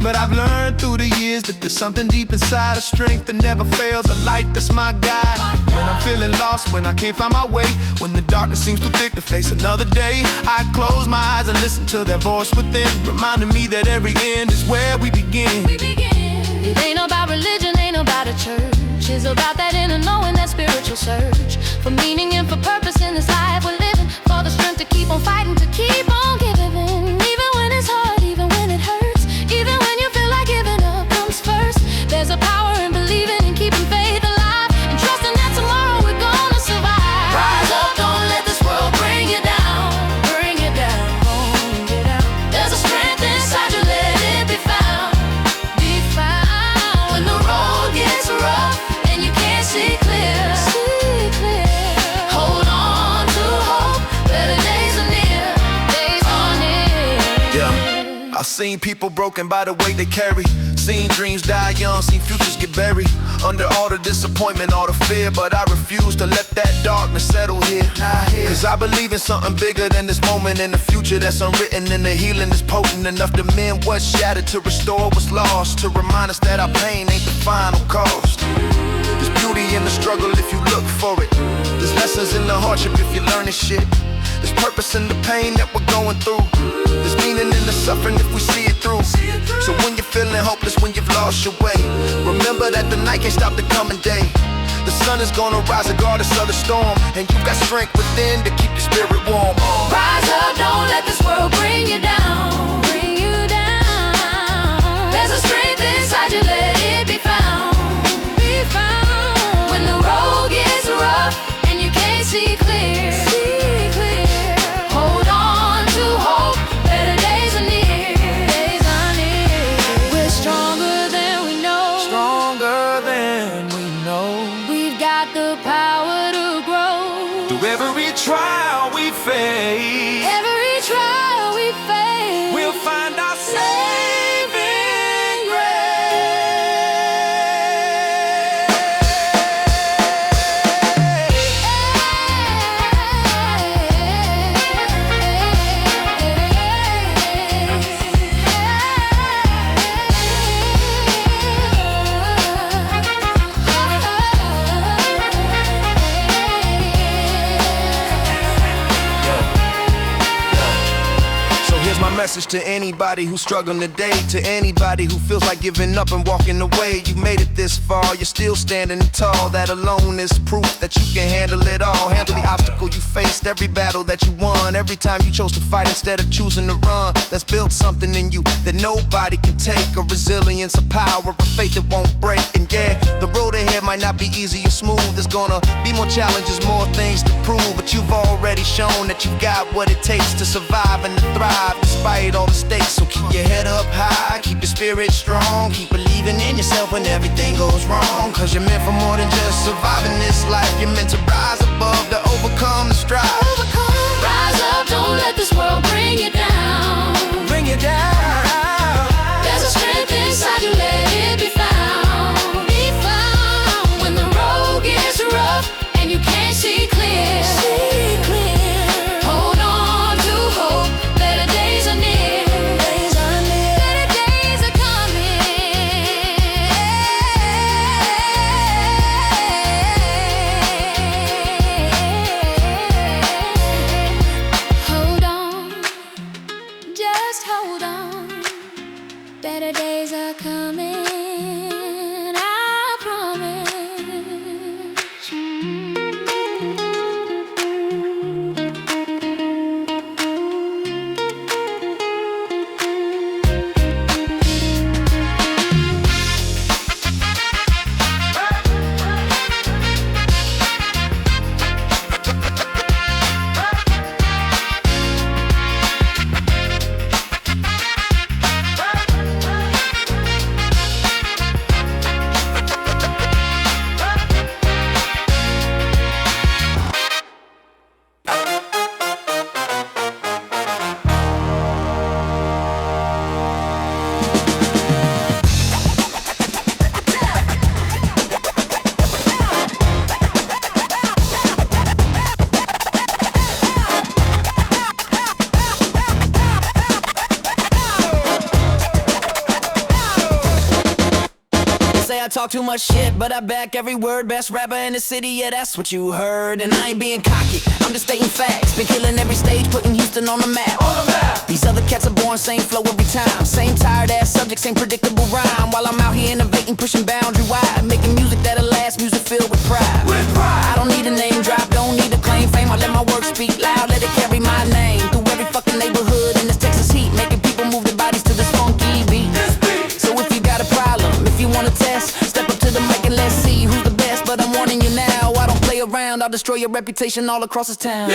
But I've learned through the years that there's something deep inside, a strength that never fails, a light that's my guide. When I'm feeling lost, when I can't find my way, when the darkness seems too thick to face another day, I close my eyes and listen to that voice within, reminding me that every end is where we begin. It ain't about religion, ain't about a church. It's about that inner knowing, that spiritual search for meaning and for purpose in this life we're living, for the strength to keep on fighting, to keep on giving, even when it's hard, even when it hurts, even when you feel like giving up comes first. There's a power in believing and keeping faith alive, and trusting that tomorrow we're gonna survive. Rise up, don't let this world bring you down, bring you down, bring you down. There's a strength inside you, let it be found, be found. When the road gets rough and you can't see clear, see clear, hold on to hope, better days are near, days are near. Yeah, I've seen people broken by the weight they carry, seen dreams die young, seen futures get buried under all the disappointment, all the fear. But I refuse to let that darkness settle here, cause I believe in something bigger than this moment, in the future that's unwritten, and the healing is potent enough to mend what's shattered, to restore what's lost, to remind us that our pain ain't the final cost. There's beauty in the struggle if you look for it, there's lessons in the hardship if you learn this shit. There's purpose in the pain that we're going through, there's meaning in the suffering if we see it through. So when you're feeling hopeless, when you've lost your way, remember that the night can't stop the coming day. The sun is gonna rise regardless of the storm, and you've got strength within to keep your spirit warm. Rise up, don't let this world bring you down, bring you down. There's a strength inside you, let it be found, be found. When the road gets rough and you can't see clear, see clear, hold on to hope, better days are near, days are near. We're stronger than we know, Stronger than we know. we've got the power to grow. Through every trial we face, Every trial we face, we'll find our saving grace. So here's my message to anybody who's struggling today, to anybody who feels like giving up and walking away. You made it this far, you're still standing tall. That alone is proof that you can handle it all. Handle the obstacle you faced, every battle that you won, every time you chose to fight instead of choosing to run. That's built something in you that nobody can take, a resilience, a power, a faith that won't break. And yeah, the road ahead might not be easy or smooth, there's gonna be more challenges, more things to prove, but you've already shown that you've got what it takes to survive and to thrive despite all the stakes. So keep your head up high, keep your spirit strong, keep believing in yourself when everything goes wrong, cause you're meant for more than just surviving this life. You're meant to rise above, to overcome the strife. Rise up, don't let this world bring you down, Bring it down. there's a strength inside you, let it be found, be found. When the road gets rough and you can't see clear, see clear, hold on to hope, better days are near, days are near, better days are coming. I talk too much shit, but I back every word. Best rapper in the city, yeah, that's what you heard. And I ain't being cocky, I'm just stating facts. Been killing every stage, putting Houston on the map. These other cats are born, same flow every time. Same tired ass subject, same predictable rhyme. While I'm out here innovating, pushing boundary wide, making music that'll last, music filled with pride. I don't need a name drop, don't need to claim fame. I let my work speak loud, let it carry my name through every fucking neighborhood in this Texas heat, making people move their bodies to this funky beat. So if you got a problem, if you wanna test, step up to the mic and let's see who's the best. But I'm warning you now, I don't play around, I'll destroy your reputation all across this town.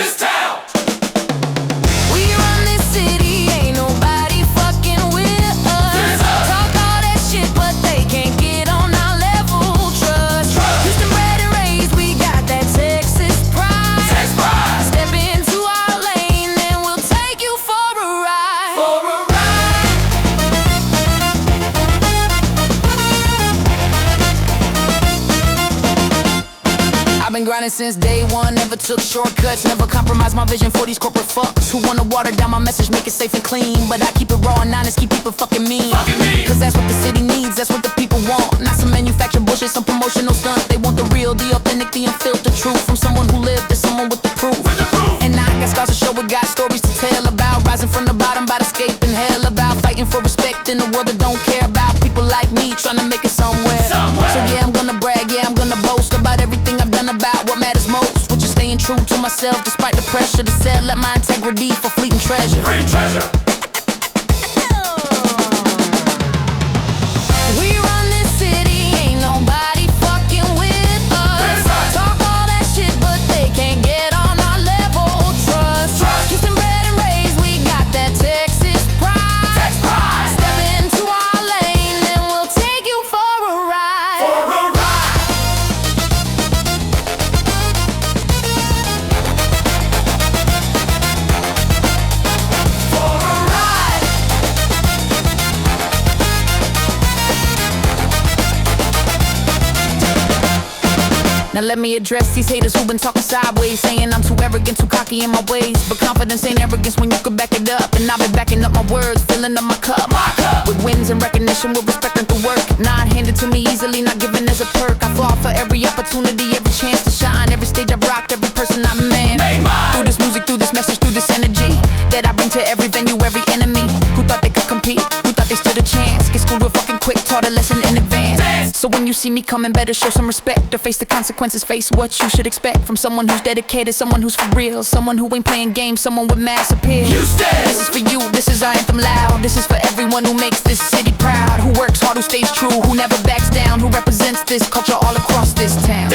We run this city, ain't nobody fucking with us. Talk all that shit, but they can't get on our level. Trust. Houston bred and raised, we got that Texas pride. Step into our lane and we'll take you for a ride. I've been grinding since day one, never took shortcuts, never compromised my vision for these corporate fucks who wanna water down my message, make it safe and clean. But I keep it raw and honest, keep people fucking mean. Cause that's what the city needs, that's what the people want. Not some manufactured bullshit, some promotional stunt. They want the real, the authentic, the unfiltered truth from someone who lived to someone with the proof. And I got scars to show, we got stories to tell about rising from the bottom, about escaping hell, about fighting for respect in a world that don't care about people like me trying to make it somewhere. So yeah, I'm gonna brag, yeah, I'm gonna boast about everything I've done, about what matters most, which is staying true to myself despite the pressure to sell out my integrity for fleeting treasure. We run this city, ain't nobody fucking with us. Talk all that shit, but they can't get on our level. Trust. Houston bred and raised, we got that Texas pride. Step into our lane and we'll take you for a ride. Now let me address these haters who've been talking sideways, saying I'm too arrogant, too cocky in my ways. But confidence ain't arrogance when you can back it up. And I've been backing up my words, filling up my cup. With wins and recognition, with respect and through work. Not handed to me easily, not given as a perk. I fought for every opportunity, every chance to shine. Every stage I've rocked, every person I'm man. Through this music, through this message, through this energy that I bring to every venue, every enemy who thought they could compete, who thought they stood a chance. Get schooled real fucking quick, taught a lesson in advance. So when you see me coming, better show some respect or face the consequences, face what you should expect from someone who's dedicated, someone who's for real, someone who ain't playing games, someone with mass appeal. This is for you, this is our anthem loud. This is for everyone who makes this city proud, who works hard, who stays true, who never backs down, who represents this culture all across this town.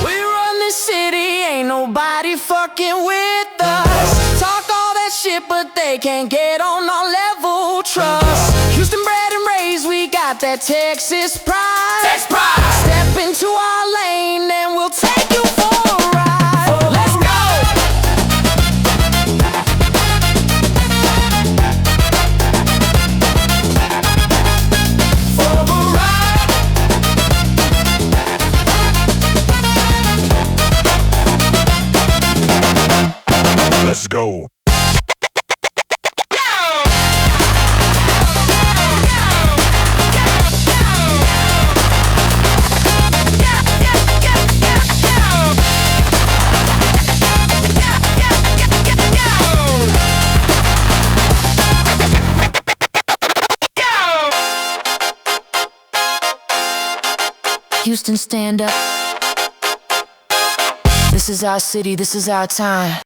We run this city, ain't nobody fucking with us. Talk all that shit, but they can't get on our level. Trust. Houston bred and raised, we got that Texas pride. Step into our lane and we'll take you for a ride. Let's go. For a ride. Let's go. Houston, stand up. This is our city, this is our time.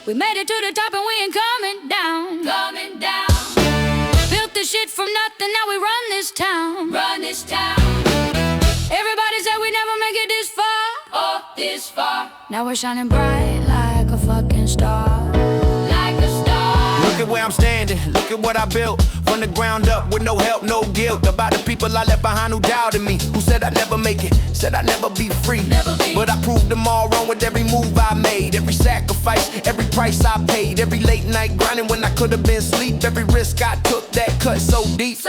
We made it to the top and we ain't coming down. Coming down. Built this shit from nothing, now we run this town. Run this town. Everybody said we never make it this far. Oh, this far. Now we're shining bright like a fucking star. where I'm standing, look at what I built. From the ground up with no help, no guilt. About the people I left behind who doubted me, who said I'd never make it, said I'd never be free. But I proved them all wrong with every move I made. Every sacrifice, every price I paid. Every late night grinding when I could have been asleep. Every risk I took that cut so deep.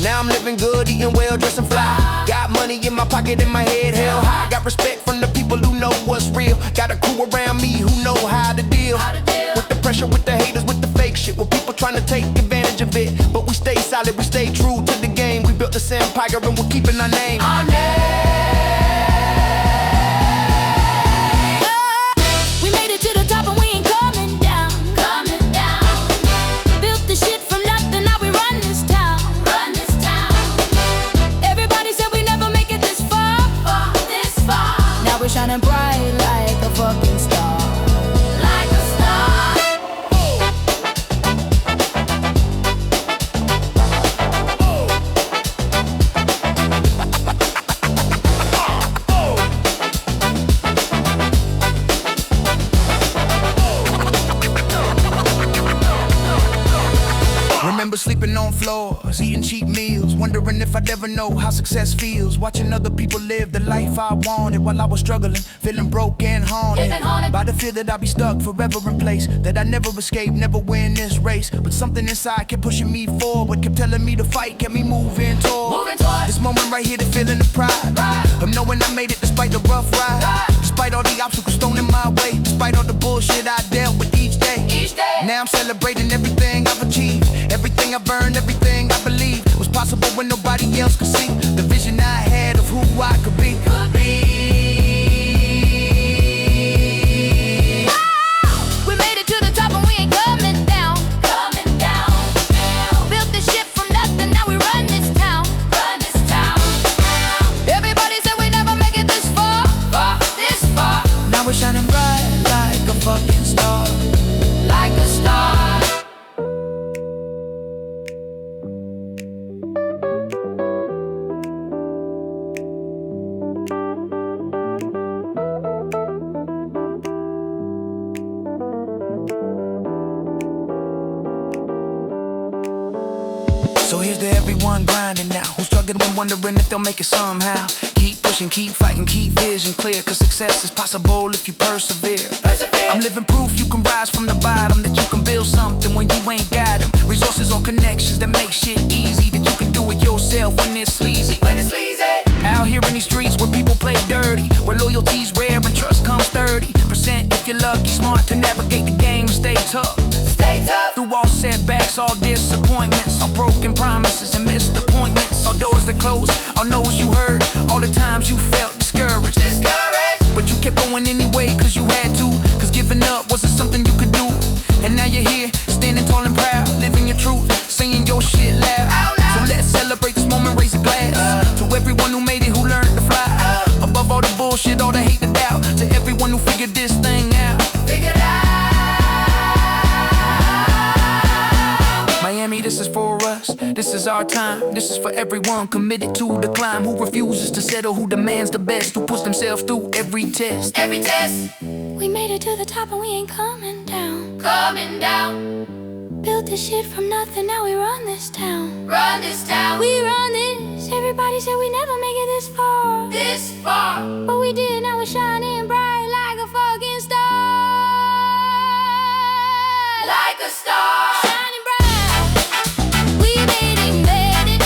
Now I'm living good, eating well, dressing fly. Got money in my pocket and my head held high. Got respect from the people who know what's real. Got a crew around me who know how to deal with the pressure, with the haters, with the fake shit, with people trying to take advantage of it. But we stay solid, we stay true to the game. We built this empire and we're keeping our name. We made it to the top and we ain't coming down. Coming down. Built the shit from nothing, now we run this town. Run this town. Everybody said we never make it this far. This far. Now we're shining bright like a fucking star. Like a star. Remember sleeping on floors, eating cheap meals, wondering if I'd ever know how success feels. Watching other people live the life I wanted while I was struggling, feeling broke and haunted by the fear that I'd be stuck forever in place, that I never escape, never win this race. But something inside kept pushing me forward, kept telling me to fight, kept me moving toward this moment right here, the feeling of pride of knowing I made it despite the rough ride, despite all the obstacles thrown in my way, despite all the bullshit I dealt with each day. Now I'm celebrating everything I've achieved, everything I've earned, everything I believe was possible when nobody else could see. The vision I had of who I could be. We made it to the top and we ain't coming down. Coming down. Built this shit from nothing, now we run this town. Run this town. Everybody said we never make it this far. This far. Now we're shining bright like a fucking star. Like a star. So here's to everyone grinding now, who's struggling, wondering if they'll make it somehow. Keep pushing, keep fighting, keep vision clear, cause success is possible if you persevere. I'm living proof you can rise from the bottom, that you can build something when you ain't got them. Resources or connections that make shit easy, that you can do it yourself when it's sleazy. Out here in these streets where people play dirty, where loyalty's rare and trust comes 30%. If you're lucky, smart to navigate the game and stay tough. Through all setbacks, all disappointments, all broken promises and missed appointments, all doors that closed, all no's you heard, all the times you felt discouraged. But you kept going anyway cause you had to, cause giving up wasn't something you could do. And now you're here, standing tall and proud, living your truth, saying your shit loud. So let's celebrate this moment, raise a glass to everyone who made it, who learned to fly above all the bullshit, all the hate and doubt. To everyone who figured this thing out. Miami, this is for us, this is our time. This is for everyone committed to the climb, who refuses to settle, who demands the best, who push themselves through every test. We made it to the top and we ain't coming down. Coming down. Built this shit from nothing, now we run this town. Run this town. We run this. Everybody said we never make it this far. This far. But we did, now we're shining bright like a fucking star. Like a star. Shining bright. We made it, made it.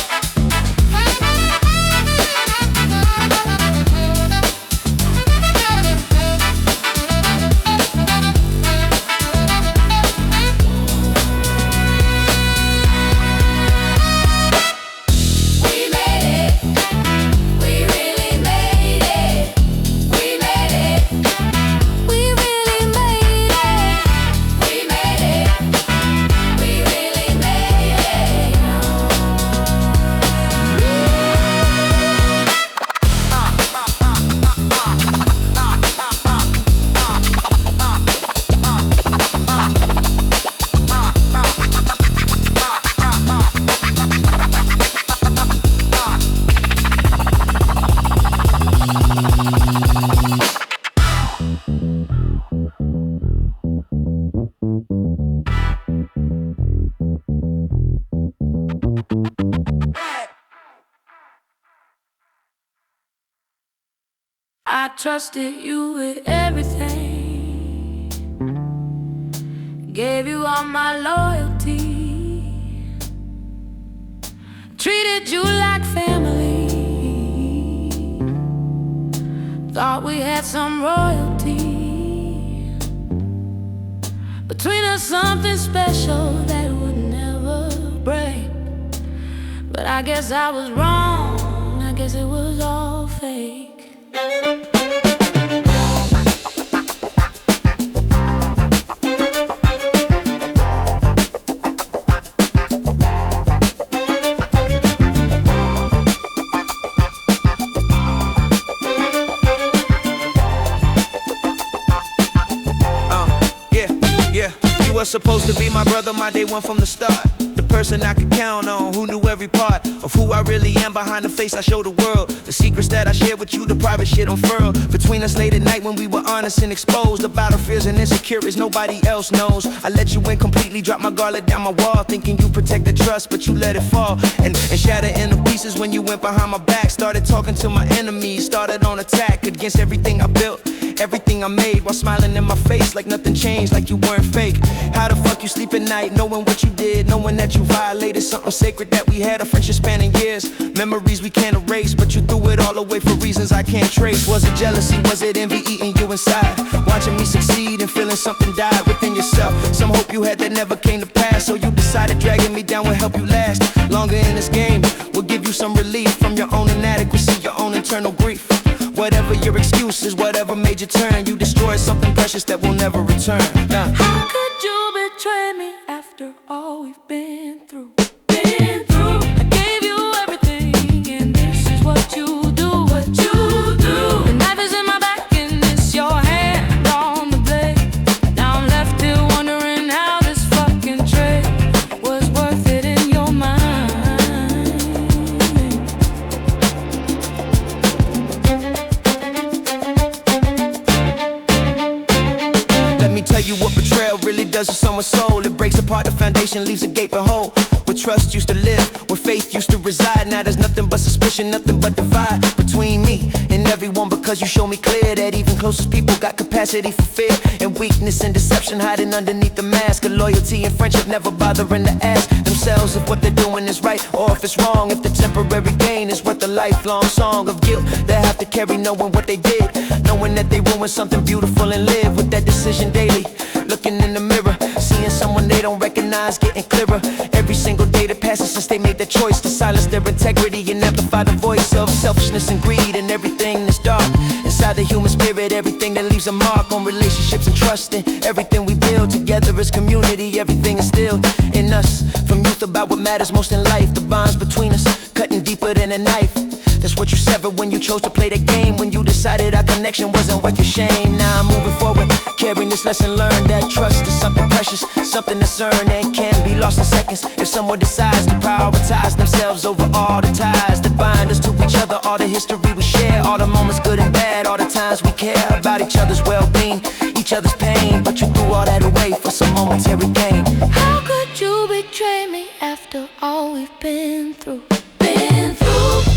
I trusted you with everything, gave you all my loyalty, treated you like family, thought we had some royalty between us, something special that would never break. But I guess I was wrong, I guess it was all fake. You were supposed to be my brother, my day one from the start. The person I could count on, who knew every part of who I really am behind the face I show the world. The secrets that I shared with you, the private shit unfurled between us late at night when we were honest and exposed about our fears and insecurities nobody else knows. I let you in completely, drop my guard, let down my wall, thinking you protect the trust, but you let it fall and shatter into pieces when you went behind my back. Started talking to my enemies, started on attack against everything I built, everything I made, while smiling in my face like nothing changed, like you weren't fake. How the fuck you sleep at night, knowing what you did, knowing that you violated something sacred that we had, a friendship spanning years, memories we can't erase, but you threw it all away for reasons I can't trace. Was it jealousy, was it envy eating you inside, watching me succeed and feeling something die within yourself? Some hope you had that never came to pass, so you decided dragging me down will help you last longer in this game, will give you some relief from your own inadequacy, your own internal grief. Whatever your excuses, whatever made you turn, you destroyed something precious that will never return. How could you betray me after all we've been through? I gave you everything, and this is what you do. What you do? The knife is in my back, and it's your hand on the blade. Now I'm left here wondering how this fucking trade was worth it in your mind. Let me tell you what betrayal really does to someone's soul. It breaks apart the foundation, leaves a gaping hole. Where trust used to live, where faith used to reside. Now there's nothing but suspicion, nothing but divide between me and everyone, because you show me clear that even closest people got capacity for fear and weakness and deception hiding underneath the mask of loyalty and friendship, never bothering to ask themselves if what they're doing is right or if it's wrong, if the temporary gain is worth a lifelong song of guilt they have to carry, knowing what they did, knowing that they ruined something beautiful, and live with that decision daily, looking in the mirror, seeing someone they don't recognize, getting clearer every single day that passes since they made the choice to silence their integrity and amplify the voice of selfishness and greed and everything that's dark inside the human spirit, everything that leaves a mark on relationships and trust and everything we build together as community. Everything instilled in us from youth about what matters most in life, the bonds between us cutting deeper than a knife. That's what you severed when you chose to play the game, when you decided our connection wasn't worth your shame. Now I'm moving forward, carrying this lesson learned, that trust is something precious, something that's earned and can be lost in seconds if someone decides to prioritize themselves over all the ties that bind us to each other, all the history we share, all the moments good and bad, all the times we care about each other's well-being, each other's pain, but you threw all that away for some momentary gain. How could you betray me after all we've been through?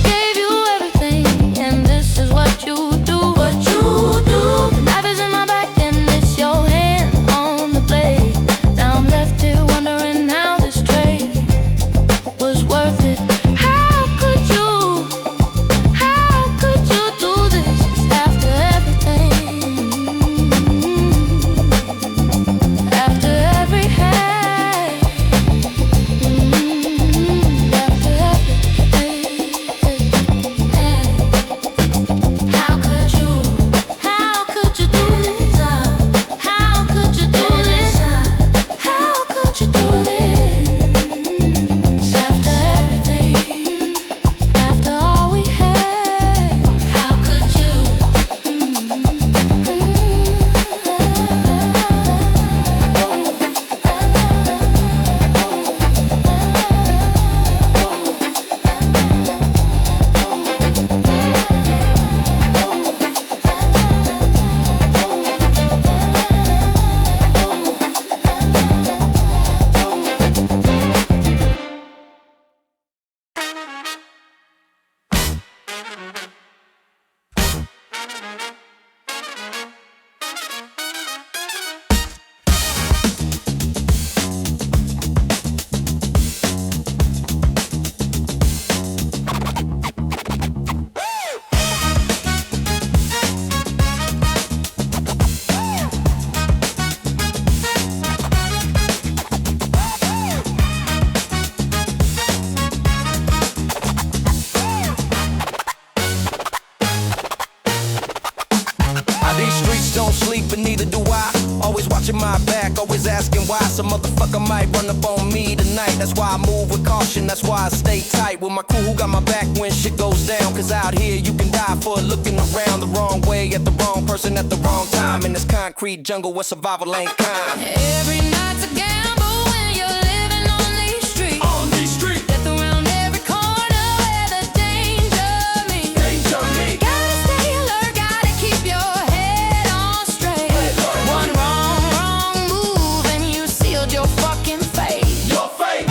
Gave you everything, and this is what you do. What you do? The knife is in my back, and it's your hand on the blade. Now I'm left here wondering how this trade was worth it. How could you do this after everything? After every hate, after everything. watching my back, always asking why some motherfucker might run up on me tonight. That's why I move with caution, that's why I stay tight with my crew who got my back when shit goes down. Cause out here you can die for looking around the wrong way at the wrong person at the wrong time. In this concrete jungle where survival ain't kind. Every night's a gamble when you're living on these streets. On these streets, Death around every corner where the danger meets. danger me. Gotta stay alert, gotta keep your head on straight. One wrong move and you sealed your fucking fate. Your fate.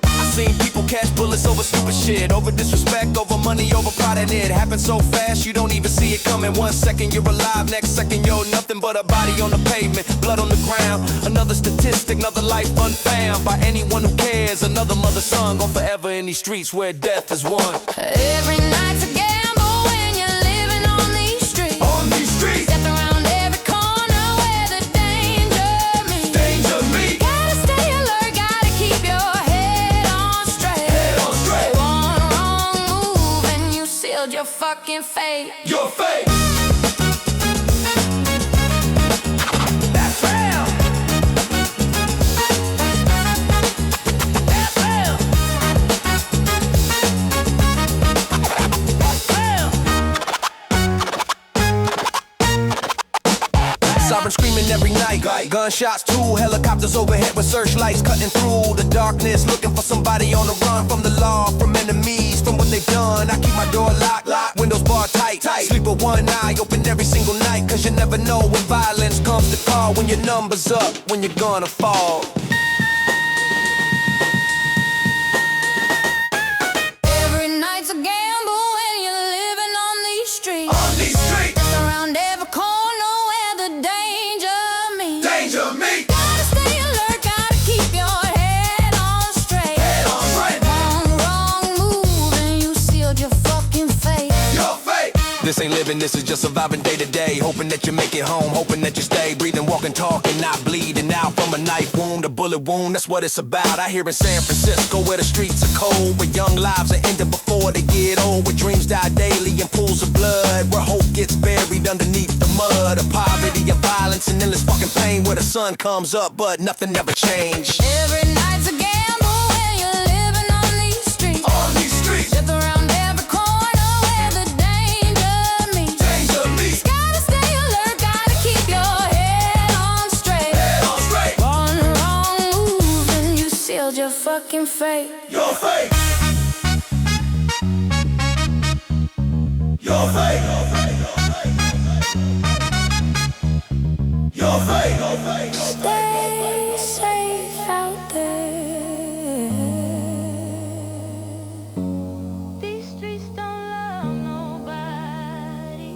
I seen people catch bullets over stupid shit, over disrespect, over money, over pride, and it happens so fast you don't even see it coming. 1 second you're alive, next second you're nothing but a body on the pavement, blood on the ground. Another statistic, another life unfound by anyone who cares. Another mother son gone forever in these streets where death is won. Every night's a gamble when you're living on these streets. On these streets, Death around every corner where the danger meets. danger me. Gotta stay alert, gotta keep your head on straight. Head on straight. One wrong move and you sealed your fucking fate. Your fate. That's real. That's real. That's real. Sirens screaming every night. Gunshots too, helicopters overhead with searchlights cutting through the darkness, looking for somebody on the run from the law, from enemies, from what they've done. I keep my door locked, windows barred tight. Sleep with one eye open every single night, cause you never know when violence comes to call. When your number's up, when you're gonna fall. Every night's a gamble when you're living on these streets. On these streets, Death around every corner where the danger meets. danger me. Gotta stay alert, gotta keep your head on straight. Head on straight. One wrong move and you sealed your fucking fate. Your fate. This ain't living, this is just surviving day to day. Hoping that you make it home, hoping that you stay breathing, walking, talking, not bleeding out from a knife wound, a bullet wound. That's what it's about. I hear in San Francisco where the streets are cold, where young lives are ended before they get old, where dreams die daily in pools of blood, where hope gets buried underneath the mud of poverty and violence and endless fucking pain, where the sun comes up but nothing ever changed. Every night's a gamble when you're living on these streets. On these streets, Death around every corner where the danger meets. danger me. Gotta stay alert, gotta keep your head on straight. Head on straight. One wrong move and you sealed your fucking fate. Your fate. Your fate. Your fate. Your fate. Stay safe out there. These streets don't love nobody.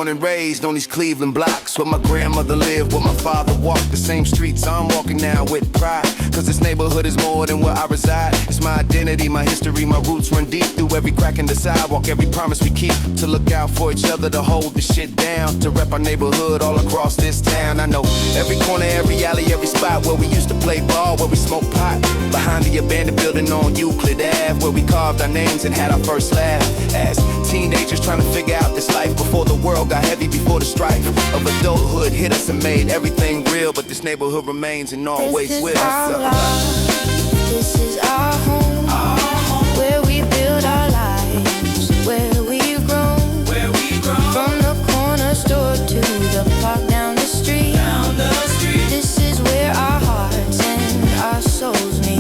and raised on these Cleveland blocks, where my grandmother lived, where my father walked. The same streets I'm walking now with pride, cause this neighborhood is more than where I reside. It's my identity, my history, my roots run deep through every crack in the sidewalk, every promise we keep. To look out for each other, to hold the shit down, to rep our neighborhood all across this town. I know every corner, every alley, every spot where we used to play ball, where we smoked pot, behind the abandoned building on Euclid Ave, where we carved our names and had our first laugh. As teenagers trying to figure out this life before the world got heavy, before the strife of adulthood hit us and made everything real. But this neighborhood remains and always will. This is our home, where we build our lives, where we've grown, from the corner store to the park down the street. This is where our hearts and our souls meet.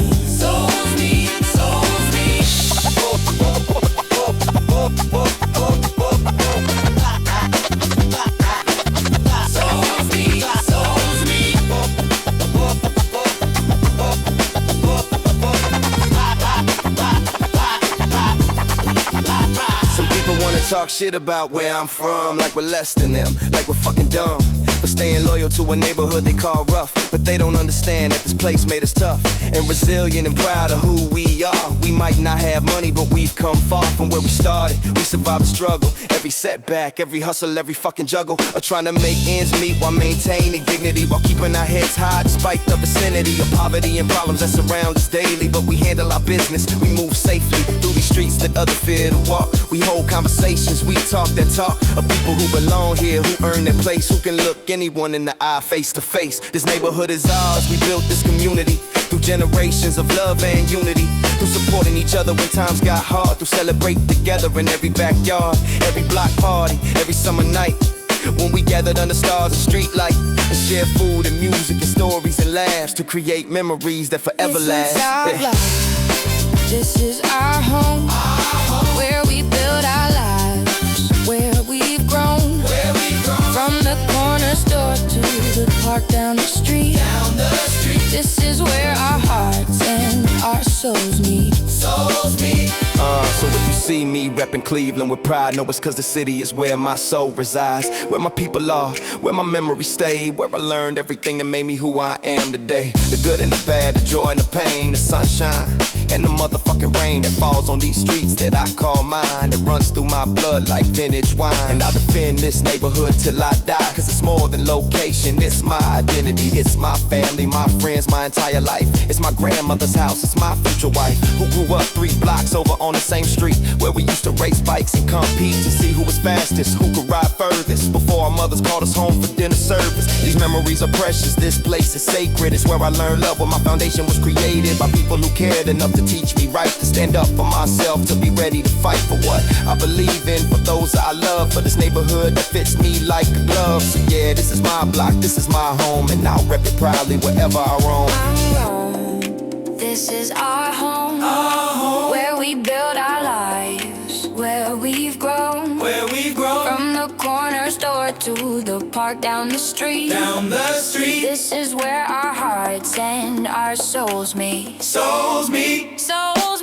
Talk shit about where I'm from, like we're less than them, like we're fucking dumb for staying loyal to a neighborhood they call rough. But they don't understand that this place made us tough and resilient and proud of who we are. We might not have money, but we've come far from where we started. We survived the struggle, every setback, every hustle, every fucking juggle of trying to make ends meet while maintaining dignity, while keeping our heads high despite the vicinity of poverty and problems that surround us daily. But we handle our business, we move safely through these streets that others fear to walk. We hold conversations, we talk that talk of people who belong here, who earn their place, who can look anyone in the eye face to face. This neighborhood is ours, we built this community through generations of love and unity, through supporting each other when times got hard, through celebrating together in every backyard, every block party, every summer night, when we gathered under stars and street light, and shared food and music and stories and laughs to create memories that forever last. This is our home, where we build our lives, where we've grown, from the corner store to the park down the street. This is where our hearts and our souls meet. So if you see me reppin' Cleveland with pride, know it's cause the city is where my soul resides, where my people are, where my memories stay, where I learned everything that made me who I am today. The good and the bad, the joy and the pain, the sunshine and the motherfucking rain that falls on these streets that I call mine, that runs through my blood like vintage wine. And I'll defend this neighborhood till I die, cause it's more than location, it's my identity, it's my family, my friends, my entire life. It's my grandmother's house, it's my future wife, who grew up 3 blocks over on the same street, where we used to race bikes and compete to see who was fastest, who could ride furthest, before our mothers called us home for dinner service. These memories are precious, this place is sacred, it's where I learned love, where my foundation was created by people who cared enough to teach me right, to stand up for myself, to be ready to fight for what I believe in, for those that I love, for this neighborhood that fits me like a glove. So yeah, this is my block, this is my home, and I'll rep it proudly wherever I roam. This is our home, where we build our lives, where we've grown, from the corner store to the park down the street. This is where our hearts and our souls meet. Souls meet. Souls